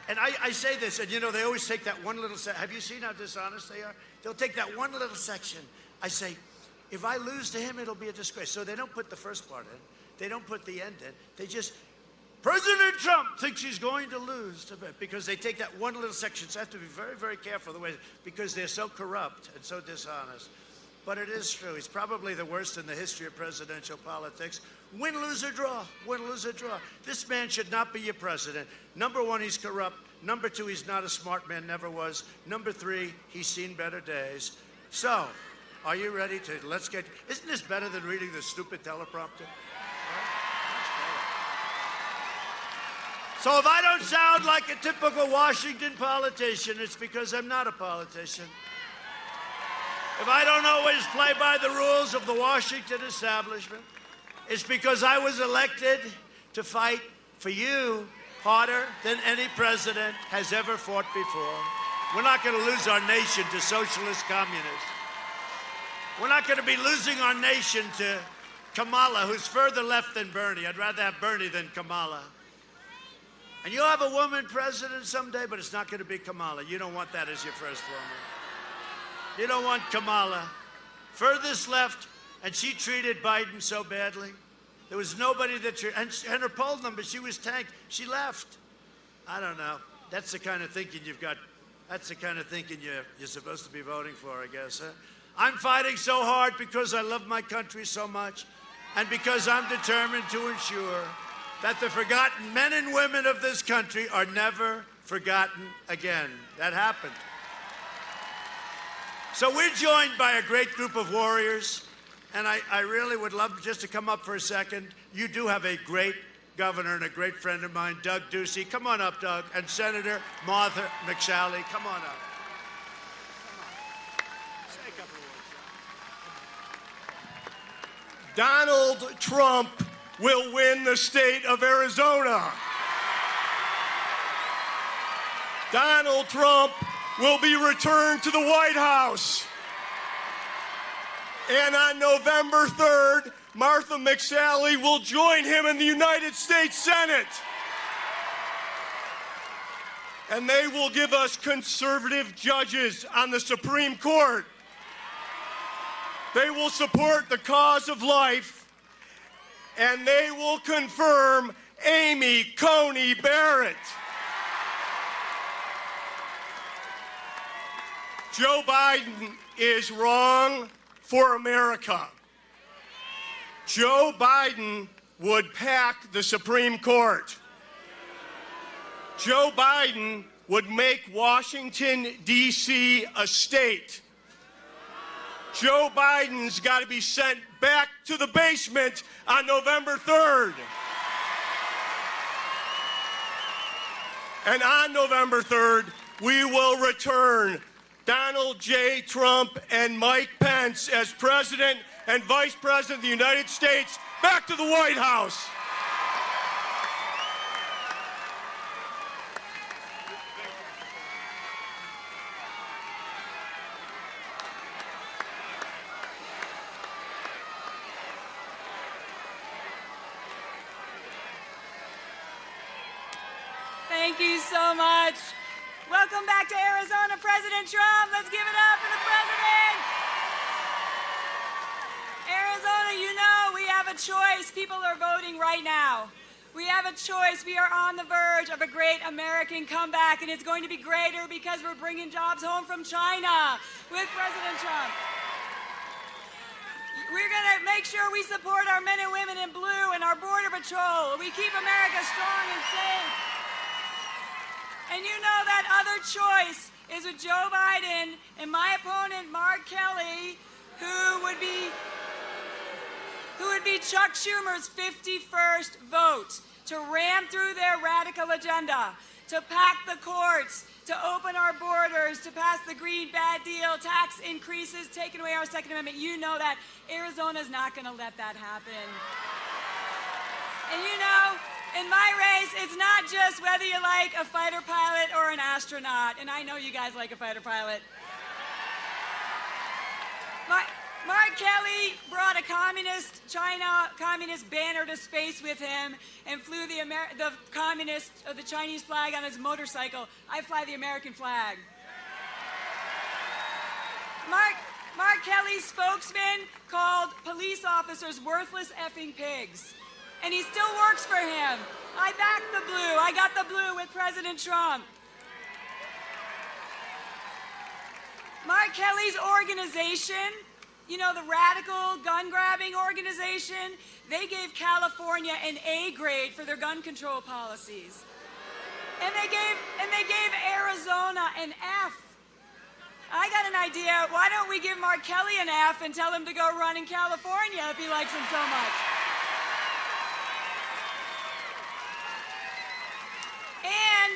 And I say this, and you know, they always take that one little section. Have you seen how dishonest they are? They'll take that one little section. I say, if I lose to him, it'll be a disgrace. So they don't put the first part in. They don't put the end in. They just, President Trump thinks he's going to lose to it because they take that one little section. So I have to be very, very careful the way, because they're so corrupt and so dishonest. But it is true. He's probably the worst in the history of presidential politics. Win, lose, or draw. Win, lose, or draw. This man should not be your president. Number 1, he's corrupt. Number 2, he's not a smart man, never was. Number 3, he's seen better days. So, are you ready to, let's get, isn't this better than reading the stupid teleprompter? So if I don't sound like a typical Washington politician, it's because I'm not a politician. If I don't always play by the rules of the Washington establishment, it's because I was elected to fight for you harder than any president has ever fought before. We're not going to lose our nation to socialist communists. We're not going to be losing our nation to Kamala, who's further left than Bernie. I'd rather have Bernie than Kamala. And you'll have a woman president someday, but it's not going to be Kamala. You don't want that as your first woman. You don't want Kamala. Furthest left, and she treated Biden so badly. There was nobody that treated, and her poll number, she was tanked. She left. I don't know. That's the kind of thinking you've got. That's the kind of thinking you're supposed to be voting for, I guess. Huh? I'm fighting so hard because I love my country so much, and because I'm determined to ensure that the forgotten men and women of this country are never forgotten again. That happened. So we're joined by a great group of warriors, and I really would love just to come up for a second. You do have a great governor and a great friend of mine, Doug Ducey. Come on up, Doug. And Senator Martha McSally. Come on up. Come on. Say a couple of words. Donald Trump will win the state of Arizona. Donald Trump will be returned to the White House. And on November 3rd, Martha McSally will join him in the United States Senate. And they will give us conservative judges on the Supreme Court. They will support the cause of life, and they will confirm Amy Coney Barrett. Joe Biden is wrong for America. Joe Biden would pack the Supreme Court. Joe Biden would make Washington, D.C. a state. Joe Biden's got to be sent back to the basement on November 3rd. And on November 3rd, we will return Donald J. Trump and Mike Pence as President and Vice President of the United States back to the White House. Thank you so much. Welcome back to Arizona, President Trump. Let's give it up for the president. Arizona, you know we have a choice. People are voting right now. We have a choice. We are on the verge of a great American comeback, and it's going to be greater because we're bringing jobs home from China with President Trump. We're going to make sure we support our men and women in blue and our Border Patrol. We keep America strong and safe. And you know that other choice is with Joe Biden and my opponent, Mark Kelly, who would be who would be Chuck Schumer's 51st vote to ram through their radical agenda, to pack the courts, to open our borders, to pass the Green Bad Deal, tax increases, taking away our Second Amendment. You know that Arizona's not going to let that happen. And you know, in my race, it's not just whether you like a fighter pilot or an astronaut, and I know you guys like a fighter pilot. Mark Kelly brought a China communist banner to space with him and flew the Chinese flag on his motorcycle. I fly the American flag. Mark Kelly's spokesman called police officers worthless effing pigs. And he still works for him. I backed the blue. I got the blue with President Trump. Mark Kelly's organization, you know, the radical gun-grabbing organization, they gave California an A grade for their gun control policies. And they gave Arizona an F. I got an idea. Why don't we give Mark Kelly an F and tell him to go run in California if he likes him so much? And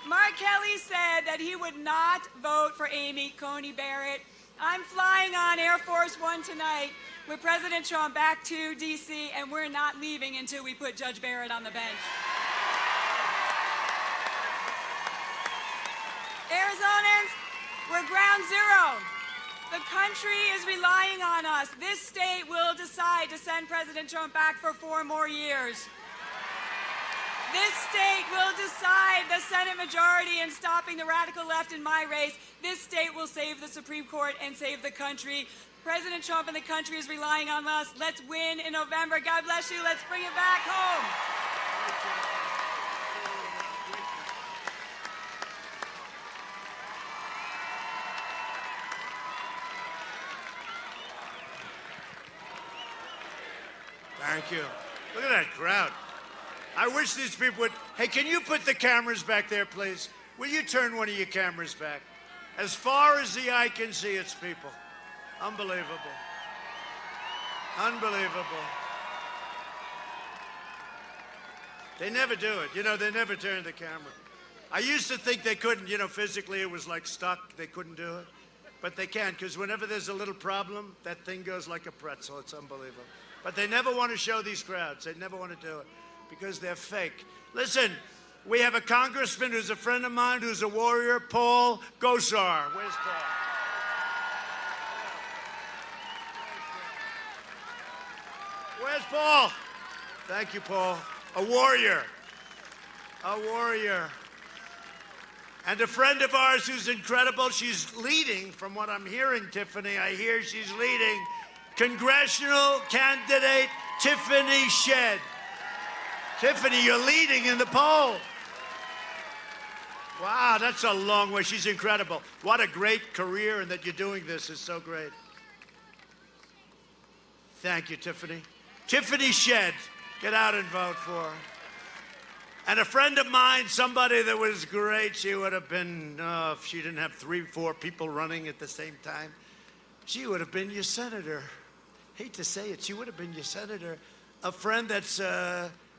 Mark Kelly said that he would not vote for Amy Coney Barrett. I'm flying on Air Force One tonight with President Trump back to D.C., and we're not leaving until we put Judge Barrett on the bench. Arizonans, we're ground zero. The country is relying on us. This state will decide to send President Trump back for 4 more years. This state will decide the Senate majority in stopping the radical left in my race. This state will save the Supreme Court and save the country. President Trump and the country is relying on us. Let's win in November. God bless you. Let's bring it back home. Thank you. Look at that crowd. I wish these people would. Hey, can you put the cameras back there, please? Will you turn one of your cameras back? As far as the eye can see, it's people. Unbelievable. Unbelievable. They never do it. You know, they never turn the camera. I used to think they couldn't. You know, physically it was like stuck. They couldn't do it. But they can, because whenever there's a little problem, that thing goes like a pretzel. It's unbelievable. But they never want to show these crowds. They never want to do it because they're fake. Listen, we have a congressman who's a friend of mine, who's a warrior, Paul Gosar. Where's Paul? Where's Paul? Thank you, Paul. A warrior. A warrior. And a friend of ours who's incredible. She's leading, from what I'm hearing, Tiffany. I hear she's leading. Congressional candidate Tiffany Shedd. Tiffany, you're leading in the poll. Wow, that's a long way. She's incredible. What a great career, and that you're doing this is so great. Thank you, Tiffany. Tiffany Shedd, get out and vote for her. And a friend of mine, somebody that was great, she would have been, if she didn't have 3, 4 people running at the same time, she would have been your senator. Hate to say it, she would have been your senator. A friend that's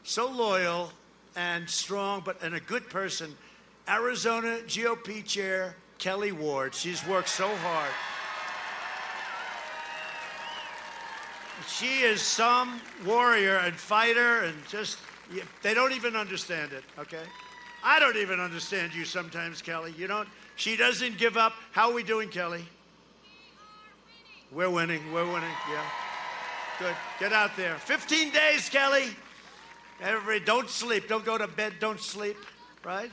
so loyal and strong, and a good person. Arizona GOP Chair Kelly Ward. She's worked so hard. She is some warrior and fighter, and just, they don't even understand it, okay? I don't even understand you sometimes, Kelly. You don't, she doesn't give up. How are we doing, Kelly? We're winning, yeah. Good, get out there. 15 days, Kelly. Don't sleep, don't go to bed, don't sleep, right?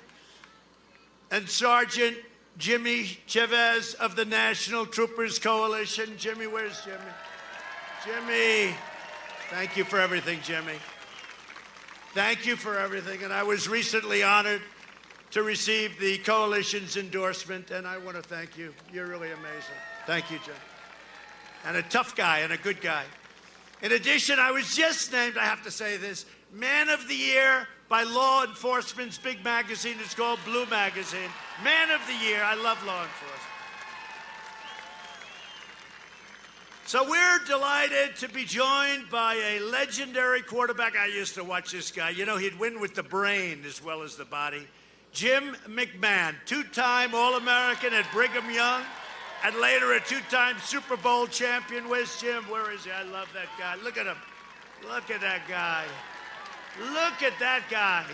And Sergeant Jimmy Chavez of the National Troopers Coalition. Jimmy, where's Jimmy? Jimmy, thank you for everything, Jimmy. Thank you for everything. And I was recently honored to receive the coalition's endorsement, and I want to thank you. You're really amazing. Thank you, Jim. And a tough guy and a good guy. In addition, I was just named, I have to say this, Man of the Year by Law Enforcement's big magazine. It's called Blue Magazine. Man of the Year. I love law enforcement. So we're delighted to be joined by a legendary quarterback. I used to watch this guy. You know, he'd win with the brain as well as the body. Jim McMahon, two-time All-American at Brigham Young, and later a two-time Super Bowl champion. Where's Jim? Where is he? I love that guy. Look at him. Look at that guy. Look at that guy.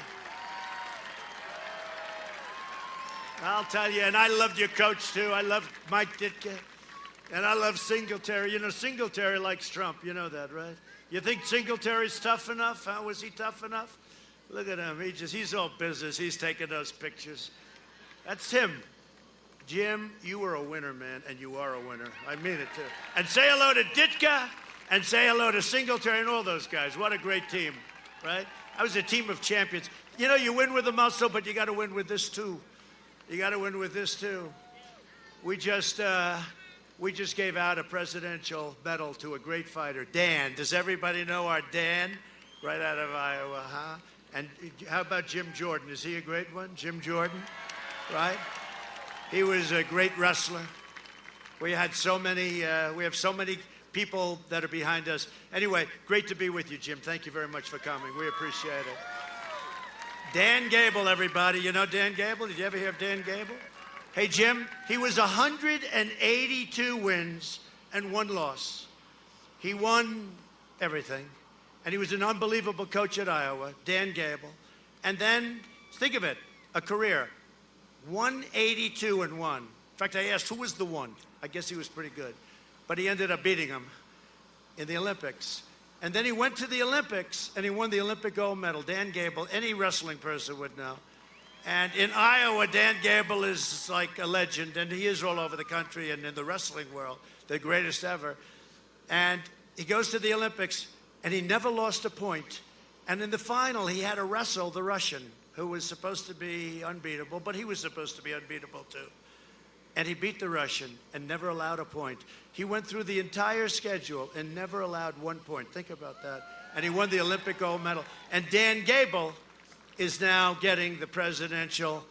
I'll tell you, and I loved your coach, too. I loved Mike Ditka. And I love Singletary. You know, Singletary likes Trump. You know that, right? You think Singletary's tough enough? Huh? Was he tough enough? Look at him. He's all business. He's taking those pictures. That's him. Jim, you were a winner, man, and you are a winner. I mean it, too. And say hello to Ditka, and say hello to Singletary and all those guys. What a great team, right? I was a team of champions. You know, you win with the muscle, but you got to win with this, too. You got to win with this, too. We just gave out a presidential medal to a great fighter, Dan. Does everybody know our Dan? Right out of Iowa, huh? And how about Jim Jordan? Is he a great one? Jim Jordan, right? He was a great wrestler. We had so many, we have so many people that are behind us. Anyway, great to be with you, Jim. Thank you very much for coming. We appreciate it. Dan Gable, everybody. You know Dan Gable? Did you ever hear of Dan Gable? Hey, Jim, he was 182 wins and 1 loss. He won everything. And he was an unbelievable coach at Iowa, Dan Gable. And then, think of it, a career, 182 and 1. In fact, I asked who was the one. I guess he was pretty good. But he ended up beating him in the Olympics. And then he went to the Olympics, and he won the Olympic gold medal. Dan Gable, any wrestling person would know. And in Iowa, Dan Gable is like a legend, and he is all over the country and in the wrestling world, the greatest ever. And he goes to the Olympics, and he never lost a point. And in the final, he had to wrestle the Russian, who was supposed to be unbeatable, but he was supposed to be unbeatable too. And he beat the Russian and never allowed a point. He went through the entire schedule and never allowed 1 point. Think about that. And he won the Olympic gold medal. And Dan Gable is now getting the Presidential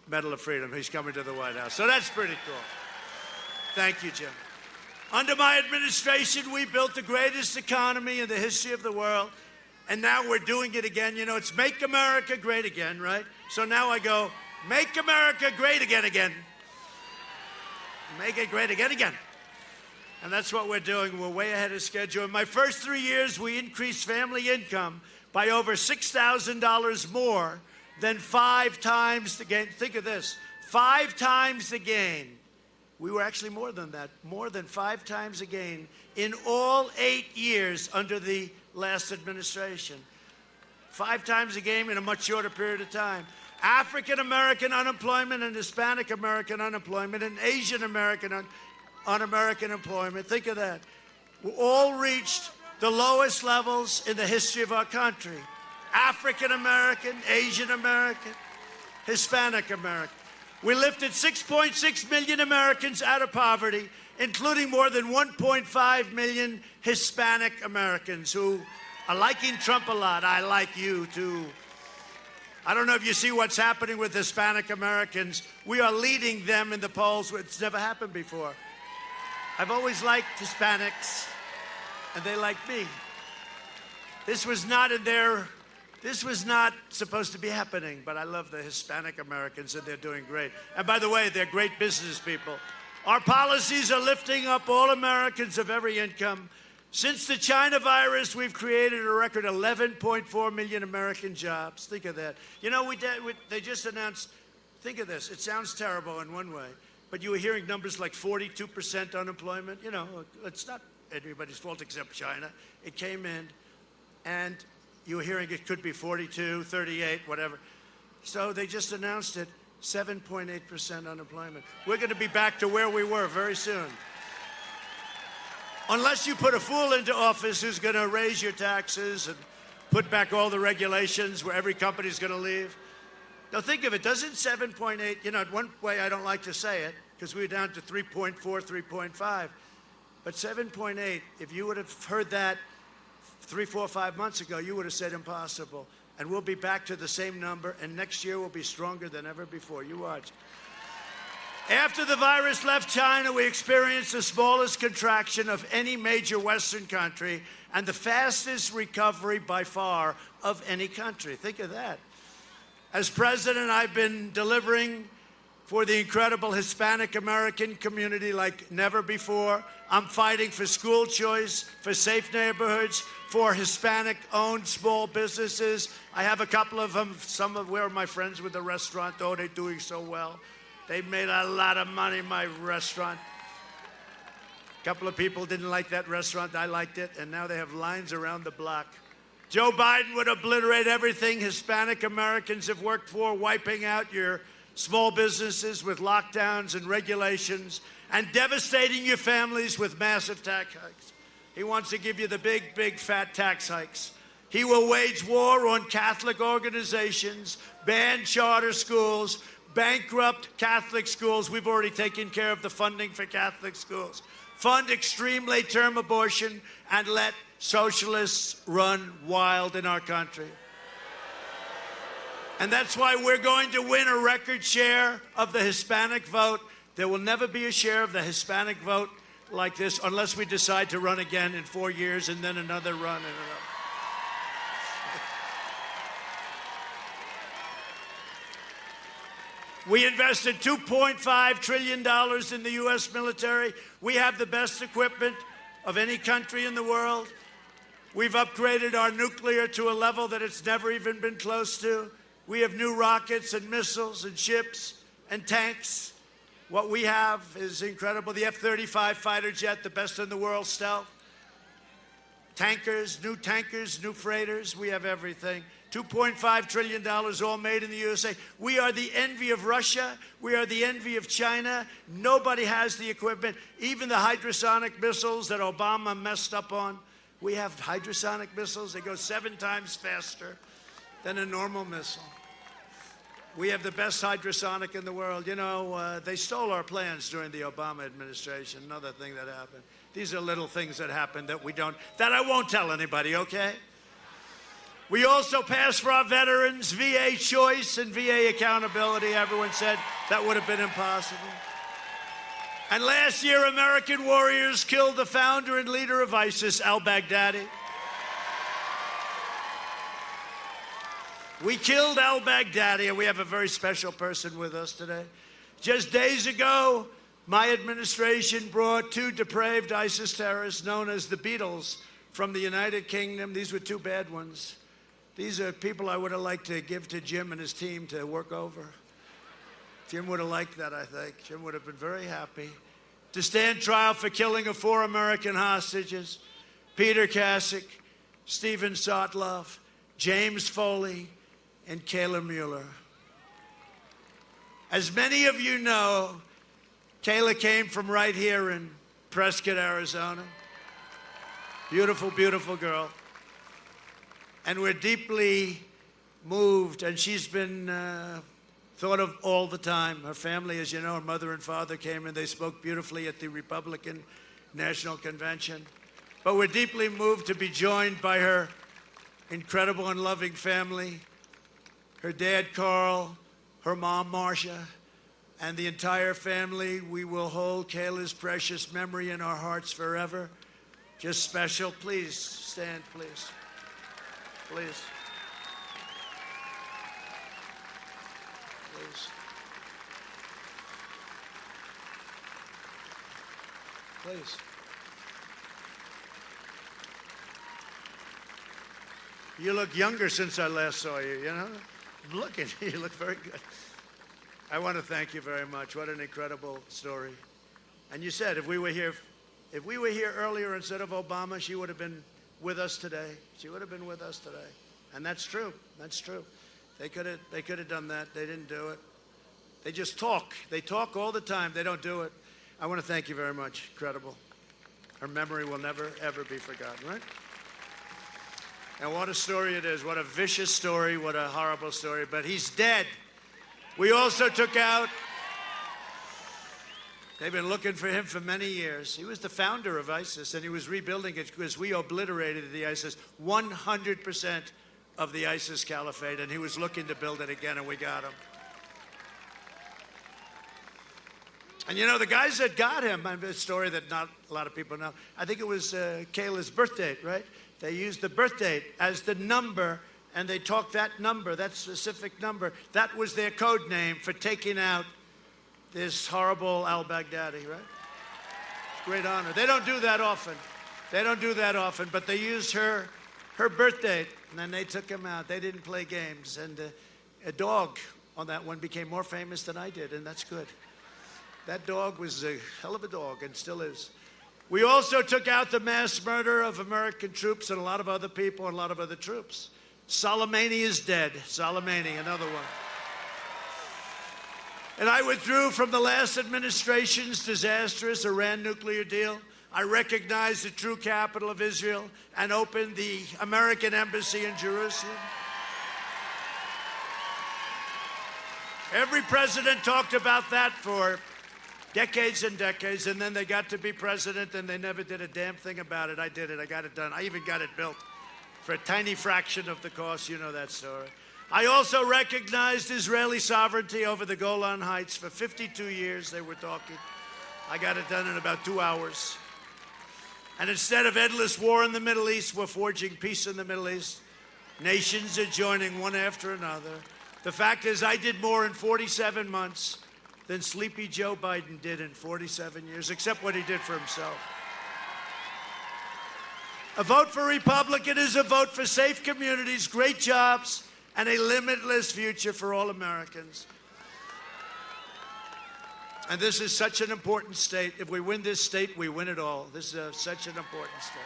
Medal of Freedom. He's coming to the White House. So that's pretty cool. Thank you, Jim. Under my administration, we built the greatest economy in the history of the world. And now we're doing it again. You know, it's Make America Great Again, right? So now I go, Make America Great Again, again. Make it great again, again. And that's what we're doing. We're way ahead of schedule. In my first 3 years, we increased family income by over $6,000 more than 5 times the gain. Think of this, 5 times the gain. We were actually more than that, more than 5 times the gain in all 8 years under the last administration. 5 times the gain in a much shorter period of time. African American unemployment and Hispanic American unemployment and Asian American un-American employment, think of that, all reached the lowest levels in the history of our country. African American, Asian American, Hispanic American. We lifted 6.6 million Americans out of poverty, including more than 1.5 million Hispanic Americans who are liking Trump a lot. I like you, too. I don't know if you see what's happening with Hispanic Americans. We are leading them in the polls. It's never happened before. I've always liked Hispanics, and they like me. This was not supposed to be happening, but I love the Hispanic Americans, and they're doing great. And by the way, they're great business people. Our policies are lifting up all Americans of every income. Since the China virus, we've created a record 11.4 million American jobs. Think of that. You know, they just announced, think of this, it sounds terrible in one way, but you were hearing numbers like 42% unemployment. You know, it's not anybody's fault except China. It came in, and you were hearing it could be 42, 38, whatever. So they just announced it, 7.8% unemployment. We're going to be back to where we were very soon. Unless you put a fool into office who's going to raise your taxes and put back all the regulations where every company's going to leave. Now think of it, doesn't 7.8, you know, one way I don't like to say it, because we were down to 3.4, 3.5, but 7.8, if you would have heard that 3, 4, 5 months ago, you would have said impossible. And we'll be back to the same number, and next year will be stronger than ever before. You watch. After the virus left China, we experienced the smallest contraction of any major Western country and the fastest recovery by far of any country. Think of that. As president, I've been delivering for the incredible Hispanic American community like never before. I'm fighting for school choice, for safe neighborhoods, for Hispanic-owned small businesses. I have a couple of them. Some of where are my friends with the restaurant? Oh, they're doing so well. They made a lot of money, my restaurant. A couple of people didn't like that restaurant. I liked it, and now they have lines around the block. Joe Biden would obliterate everything Hispanic Americans have worked for, wiping out your small businesses with lockdowns and regulations, and devastating your families with massive tax hikes. He wants to give you the big, big, fat tax hikes. He will wage war on Catholic organizations, ban charter schools, bankrupt Catholic schools. We've already taken care of the funding for Catholic schools. Fund extreme late-term abortion and let socialists run wild in our country. And that's why we're going to win a record share of the Hispanic vote. There will never be a share of the Hispanic vote like this unless we decide to run again in 4 years and then another run and another. We invested $2.5 trillion in the U.S. military. We have the best equipment of any country in the world. We've upgraded our nuclear to a level that it's never even been close to. We have new rockets and missiles and ships and tanks. What we have is incredible. The F-35 fighter jet, the best in the world stealth. Tankers, new freighters. We have everything. $2.5 trillion all made in the USA. We are the envy of Russia. We are the envy of China. Nobody has the equipment. Even the hypersonic missiles that Obama messed up on. We have hypersonic missiles. They go 7 times faster than a normal missile. We have the best hypersonic in the world. You know, they stole our plans during the Obama administration. Another thing that happened. These are little things that happen that I won't tell anybody, okay? We also passed for our veterans VA choice and VA accountability. Everyone said that would have been impossible. And last year, American warriors killed the founder and leader of ISIS, al-Baghdadi. We killed al-Baghdadi, and we have a very special person with us today. Just days ago, my administration brought 2 depraved ISIS terrorists known as the Beatles from the United Kingdom. These were 2 bad ones. These are people I would have liked to give to Jim and his team to work over. Jim would have liked that, I think. Jim would have been very happy. To stand trial for killing of 4 American hostages, Peter Kasich, Stephen Sotloff, James Foley, and Kayla Mueller. As many of you know, Kayla came from right here in Prescott, Arizona. Beautiful, beautiful girl. And we're deeply moved, and she's been thought of all the time. Her family, as you know, her mother and father came and they spoke beautifully at the Republican National Convention. But we're deeply moved to be joined by her incredible and loving family, her dad, Carl, her mom, Marcia, and the entire family. We will hold Kayla's precious memory in our hearts forever. Just special. Please stand, please. Please. Please. Please. You look younger since I last saw you, you know? Look at you, you look very good. I want to thank you very much. What an incredible story. And you said if we were here earlier instead of Obama, she would have been with us today. She would have been with us today. And that's true. That's true. They could have done that. They didn't do it. They just talk. They talk all the time. They don't do it. I want to thank you very much. Incredible. Her memory will never, ever be forgotten, right? And what a story it is. What a vicious story. What a horrible story. But he's dead. We also took out... They've been looking for him for many years. He was the founder of ISIS, and he was rebuilding it because we obliterated the ISIS, 100% of the ISIS caliphate, and he was looking to build it again, and we got him. And you know, the guys that got him, I have a story that not a lot of people know. I think it was Kayla's birth date, right? They used the birth date as the number, and they talked that number, that specific number. That was their code name for taking out this horrible al-Baghdadi, right? Great honor. They don't do that often. They don't do that often, but they used her birth date, and then they took him out. They didn't play games, and a dog on that one became more famous than I did, and that's good. That dog was a hell of a dog, and still is. We also took out the mass murder of American troops and a lot of other people and a lot of other troops. Soleimani is dead. Soleimani, another one. And I withdrew from the last administration's disastrous Iran nuclear deal. I recognized the true capital of Israel and opened the American embassy in Jerusalem. Every president talked about that for decades and decades, and then they got to be president and they never did a damn thing about it. I did it. I got it done. I even got it built for a tiny fraction of the cost. You know that story. I also recognized Israeli sovereignty over the Golan Heights. For 52 years they were talking. I got it done in about 2 hours. And instead of endless war in the Middle East, we're forging peace in the Middle East. Nations are joining one after another. The fact is, I did more in 47 months than Sleepy Joe Biden did in 47 years, except what he did for himself. A vote for Republican is a vote for safe communities, great jobs, and a limitless future for all Americans. And this is such an important state. If we win this state, we win it all. This is such an important state.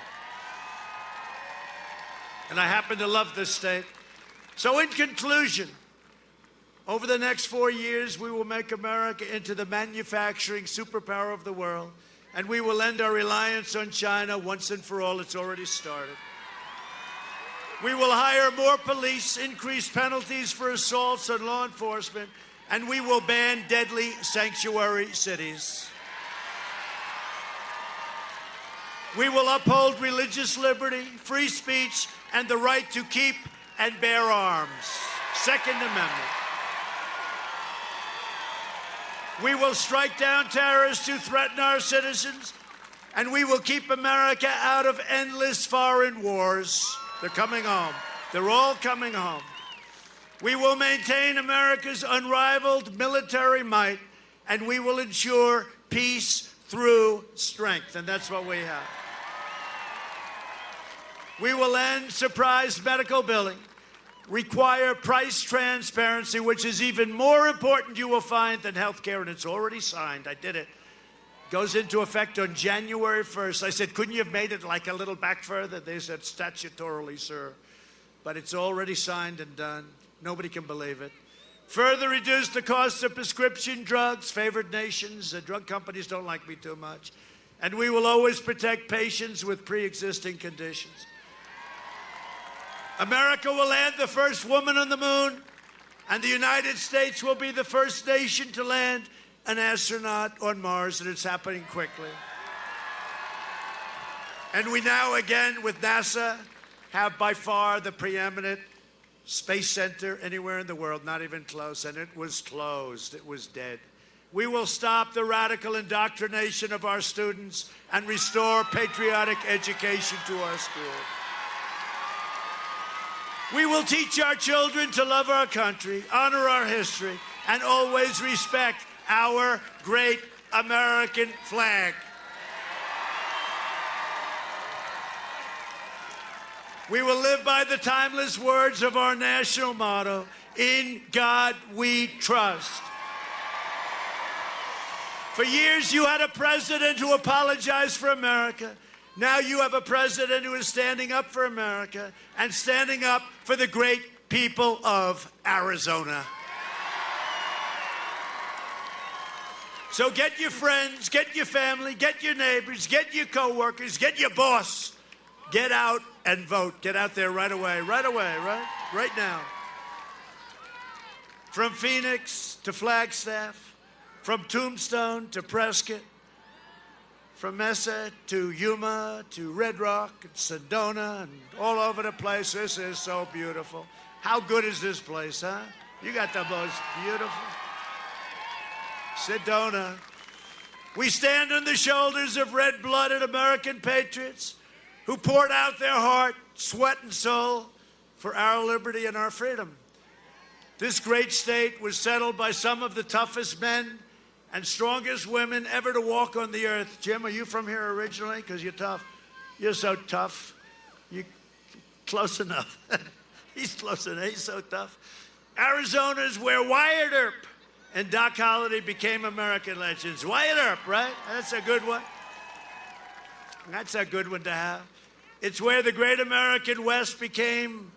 And I happen to love this state. So in conclusion, over the next 4 years, we will make America into the manufacturing superpower of the world, and we will end our reliance on China once and for all. It's already started. We will hire more police, increase penalties for assaults on law enforcement, and we will ban deadly sanctuary cities. We will uphold religious liberty, free speech, and the right to keep and bear arms. Second Amendment. We will strike down terrorists who threaten our citizens, and we will keep America out of endless foreign wars. They're coming home. They're all coming home. We will maintain America's unrivaled military might, and we will ensure peace through strength, and that's what we have. We will end surprise medical billing, require price transparency, which is even more important, you will find, than health care, and it's already signed. I did it. Goes into effect on January 1st. I said, couldn't you have made it like a little back further? They said, statutorily, sir. But it's already signed and done. Nobody can believe it. Further reduce the cost of prescription drugs. Favored nations, drug companies don't like me too much. And we will always protect patients with pre-existing conditions. America will land the first woman on the moon, and the United States will be the first nation to land an astronaut on Mars, and it's happening quickly. And we now, again, with NASA, have by far the preeminent space center anywhere in the world, not even close, and it was closed. It was dead. We will stop the radical indoctrination of our students and restore patriotic education to our schools. We will teach our children to love our country, honor our history, and always respect our great American flag. We will live by the timeless words of our national motto, "In God we trust." For years, you had a president who apologized for America. Now you have a president who is standing up for America and standing up for the great people of Arizona. So get your friends, get your family, get your neighbors, get your coworkers, get your boss. Get out and vote. Get out there right away, right now. From Phoenix to Flagstaff, from Tombstone to Prescott, from Mesa to Yuma to Red Rock and Sedona and all over the place. This is so beautiful. How good is this place, huh? You got the most beautiful Sedona. We stand on the shoulders of red-blooded American patriots who poured out their heart, sweat, and soul for our liberty and our freedom. This great state was settled by some of the toughest men and strongest women ever to walk on the earth. Jim, are you from here originally? Because you're tough. You're so tough. You close enough. He's close enough. He's so tough. Arizona is where Wyatt Earp and Doc Holliday became American legends. Wyatt Earp, right? That's a good one. That's a good one to have. It's where the great American West became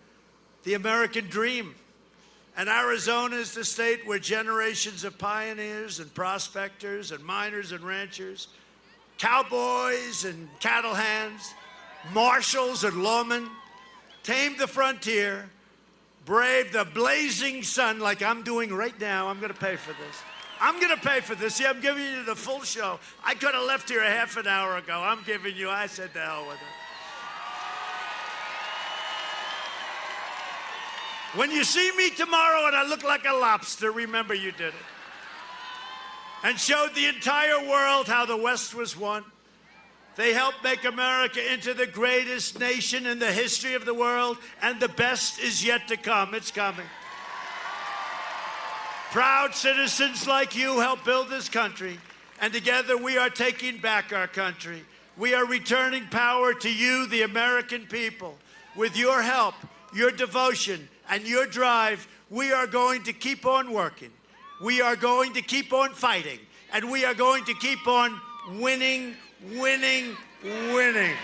the American dream. And Arizona is the state where generations of pioneers and prospectors and miners and ranchers, cowboys and cattle hands, marshals and lawmen tamed the frontier, braved the blazing sun like I'm doing right now. I'm going to pay for this. I'm going to pay for this. See, I'm giving you the full show. I could have left here a half an hour ago. I'm giving you, I said to hell with it. When you see me tomorrow and I look like a lobster, remember you did it. And showed the entire world how the West was won. They helped make America into the greatest nation in the history of the world, and the best is yet to come. It's coming. Proud citizens like you help build this country, and together we are taking back our country. We are returning power to you, the American people. With your help, your devotion, and your drive, we are going to keep on working. We are going to keep on fighting, and we are going to keep on winning, winning, winning.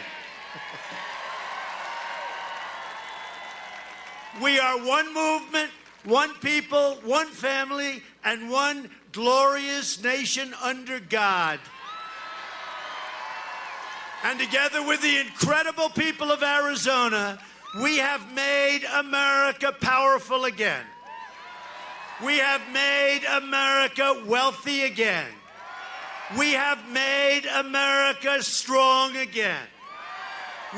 We are one movement, one people, one family, and one glorious nation under God. And together with the incredible people of Arizona, we have made America powerful again. We have made America wealthy again. We have made America strong again.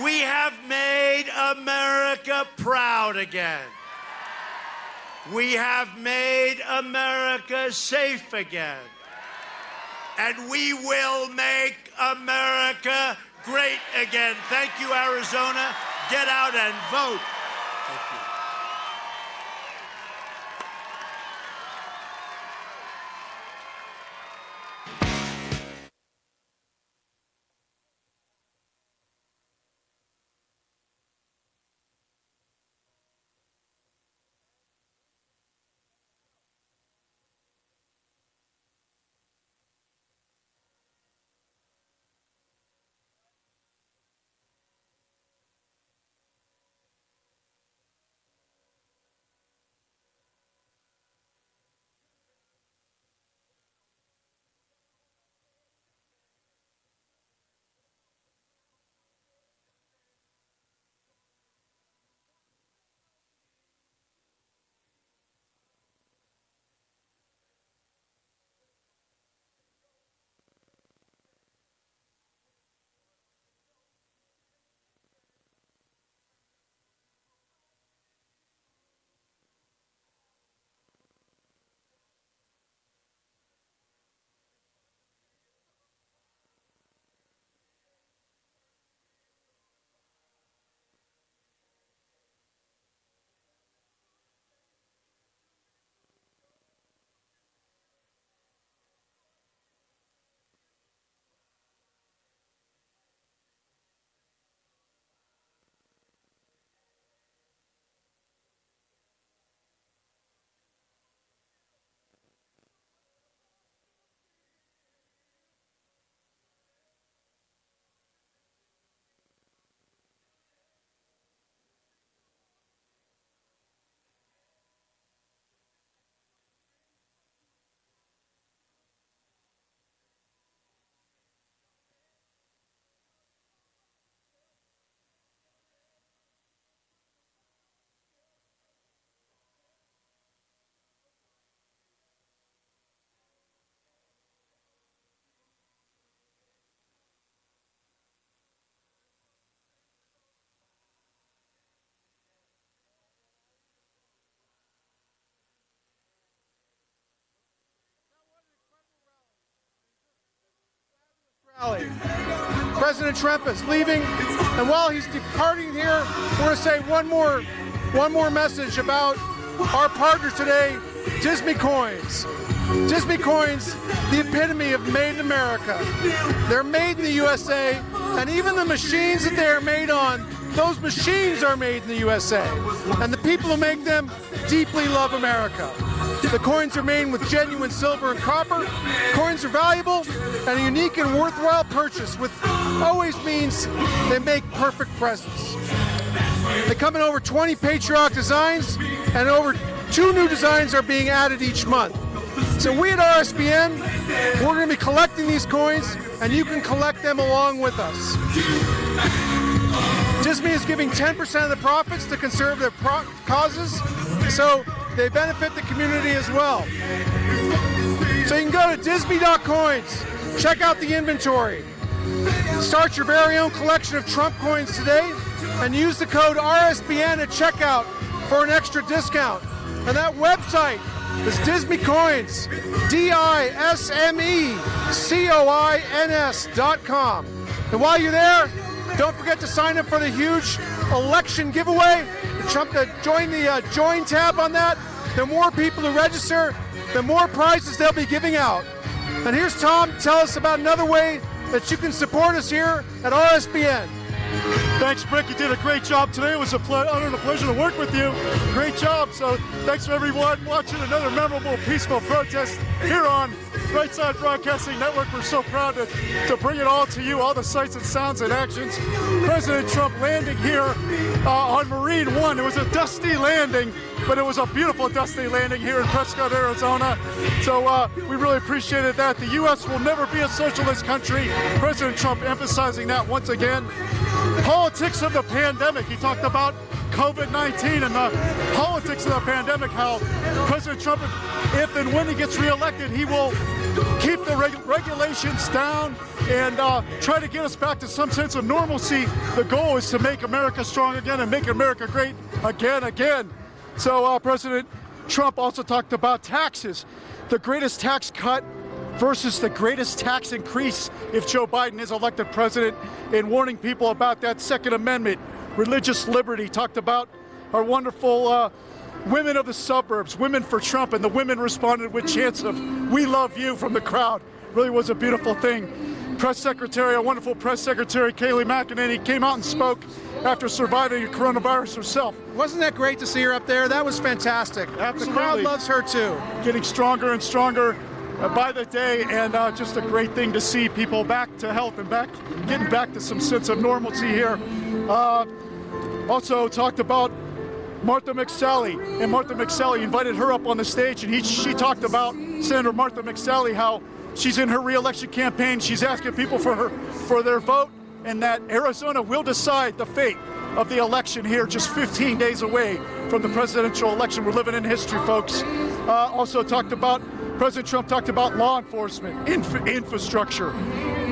We have made America proud again. We have made America safe again. And we will make America great again. Thank you, Arizona. Get out and vote. Thank you. President Trump is leaving, and while he's departing here, we're going to say one more message about our partner today, Disney Coins. Disney Coins, the epitome of made in America. They're made in the USA, and even the machines that they are made on, those machines are made in the USA. And the people who make them deeply love America. The coins are made with genuine silver and copper. Coins are valuable and a unique and worthwhile purchase, which always means they make perfect presents. They come in over 20 patriotic designs, and over 2 new designs are being added each month. So we at RSBN, we're going to be collecting these coins, and you can collect them along with us. Disney is giving 10% of the profits to conservative causes, so they benefit the community as well. So you can go to disney.coins, check out the inventory, start your very own collection of Trump coins today, and use the code RSBN at checkout for an extra discount. And that website is Disney Coins, DISMECOINS.com. And while you're there, don't forget to sign up for the huge election giveaway. Join the Join tab on that. The more people who register, the more prizes they'll be giving out. And here's Tom to tell us about another way that you can support us here at RSBN. Thanks, Brick. You did a great job today. It was an honor and a pleasure to work with you. Great job. So thanks for everyone watching another memorable, peaceful protest here on Right Side Broadcasting Network. We're so proud to bring it all to you, all the sights and sounds and actions. President Trump landing here on Marine One. It was a dusty landing, but it was a beautiful dusty landing here in Prescott, Arizona. So we really appreciated that. The U.S. will never be a socialist country. President Trump emphasizing that once again. Politics of the pandemic. He talked about COVID-19 and the politics of the pandemic, how President Trump, if and when he gets reelected, he will keep the regulations down and try to get us back to some sense of normalcy. The goal is to make America strong again and make America great again. So President Trump also talked about taxes, the greatest tax cut versus the greatest tax increase if Joe Biden is elected president, and warning people about that Second Amendment, religious liberty. Talked about our wonderful women of the suburbs, Women for Trump, and the women responded with chants of "We love you" from the crowd. Really was a beautiful thing. Press secretary, a wonderful press secretary, Kayleigh McEnany, came out and spoke after surviving a coronavirus herself. Wasn't that great to see her up there? That was fantastic. Absolutely. The crowd loves her too. Getting stronger and stronger by the day, and just a great thing to see people back to health and getting back to some sense of normalcy here. Also talked about Martha McSally, and Martha McSally invited her up on the stage, and she talked about Senator Martha McSally, how she's in her re-election campaign. She's asking people for their vote, and that Arizona will decide the fate of the election here, just 15 days away from the presidential election. We're living in history, folks. Also President Trump talked about law enforcement, infrastructure,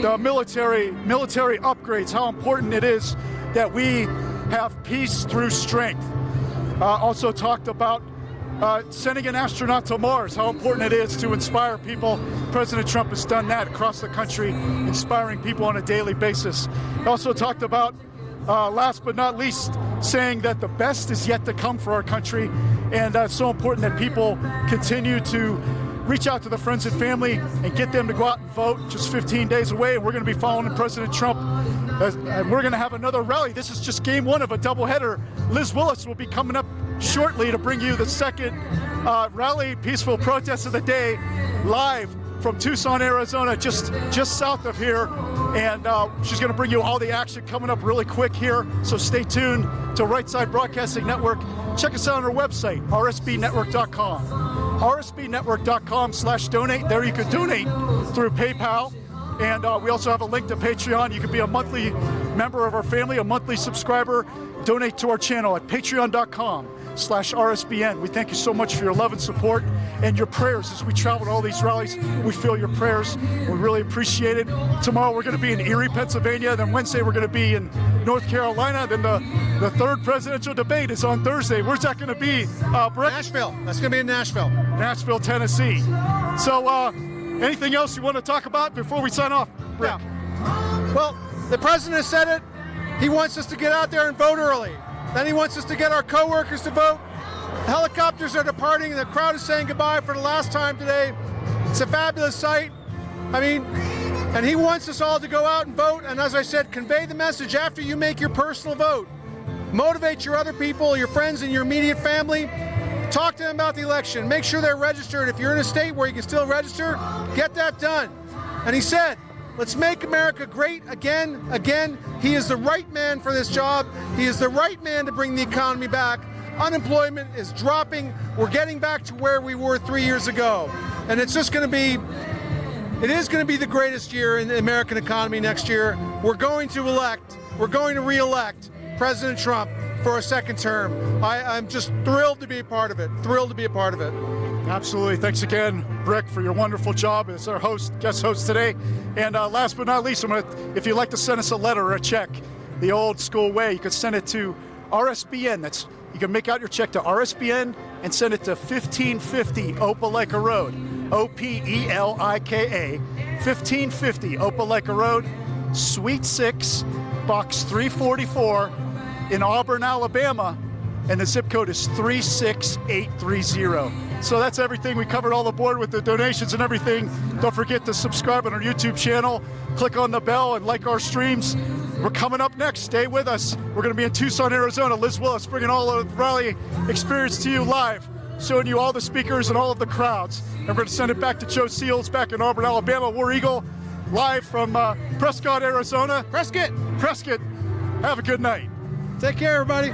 the military upgrades, how important it is that we have peace through strength. Also talked about sending an astronaut to Mars, how important it is to inspire people. President Trump has done that across the country, inspiring people on a daily basis. Also talked about, last but not least, saying that the best is yet to come for our country, and it's so important that people continue to reach out to the friends and family and get them to go out and vote. Just 15 days away, and we're going to be following President Trump. And we're going to have another rally. This is just game one of a doubleheader. Liz Willis will be coming up shortly to bring you the second rally, peaceful protest of the day, live from Tucson, Arizona, just south of here. And she's going to bring you all the action coming up really quick here. So stay tuned to Right Side Broadcasting Network. Check us out on our website, rsbnetwork.com. rsbnetwork.com/donate. There you can donate through PayPal. And we also have a link to Patreon. You can be a monthly member of our family, a monthly subscriber. Donate to our channel at patreon.com/RSBN. We thank you so much for your love and support and your prayers as we travel to all these rallies. We feel your prayers. We really appreciate it. Tomorrow we're going to be in Erie, Pennsylvania. Then Wednesday we're going to be in North Carolina. Then the third presidential debate is on Thursday. Where's that going to be, Brick? Nashville. That's going to be in Nashville. Nashville, Tennessee. So anything else you want to talk about before we sign off, Brick? Yeah. Well, the president has said it. He wants us to get out there and vote early. Then he wants us to get our co-workers to vote. Helicopters are departing, and the crowd is saying goodbye for the last time today. It's a fabulous sight. I mean, and he wants us all to go out and vote, and as I said, convey the message after you make your personal vote. Motivate your other people, your friends and your immediate family. Talk to them about the election. Make sure they're registered. If you're in a state where you can still register, get that done. And he said, let's make America great again, again. He is the right man for this job. He is the right man to bring the economy back. Unemployment is dropping. We're getting back to where we were 3 years ago. And it's just going to be, it is going to be the greatest year in the American economy next year. We're going to re-elect President Trump for a second term. I'm just thrilled to be a part of it. Thrilled to be a part of it. Absolutely. Thanks again, Rick, for your wonderful job as our guest host today. And last but not least, if you'd like to send us a letter or a check, the old school way, you could send it to RSBN. You can make out your check to RSBN and send it to 1550 Opelika Road, Opelika, 1550 Opelika Road, Suite 6, Box 344 in Auburn, Alabama, and the zip code is 36830. So that's everything. We covered all aboard with the donations and everything. Don't forget to subscribe on our YouTube channel, click on the bell, and like our streams. We're coming up next. Stay with us. We're going to be in Tucson, Arizona. Liz Willis bringing all of the rally experience to you live, showing you all the speakers and all of the crowds. And we're going to send it back to Joe Seals back in Auburn, Alabama. War Eagle, live from Prescott, Arizona. Prescott. Have a good night. Take care, everybody.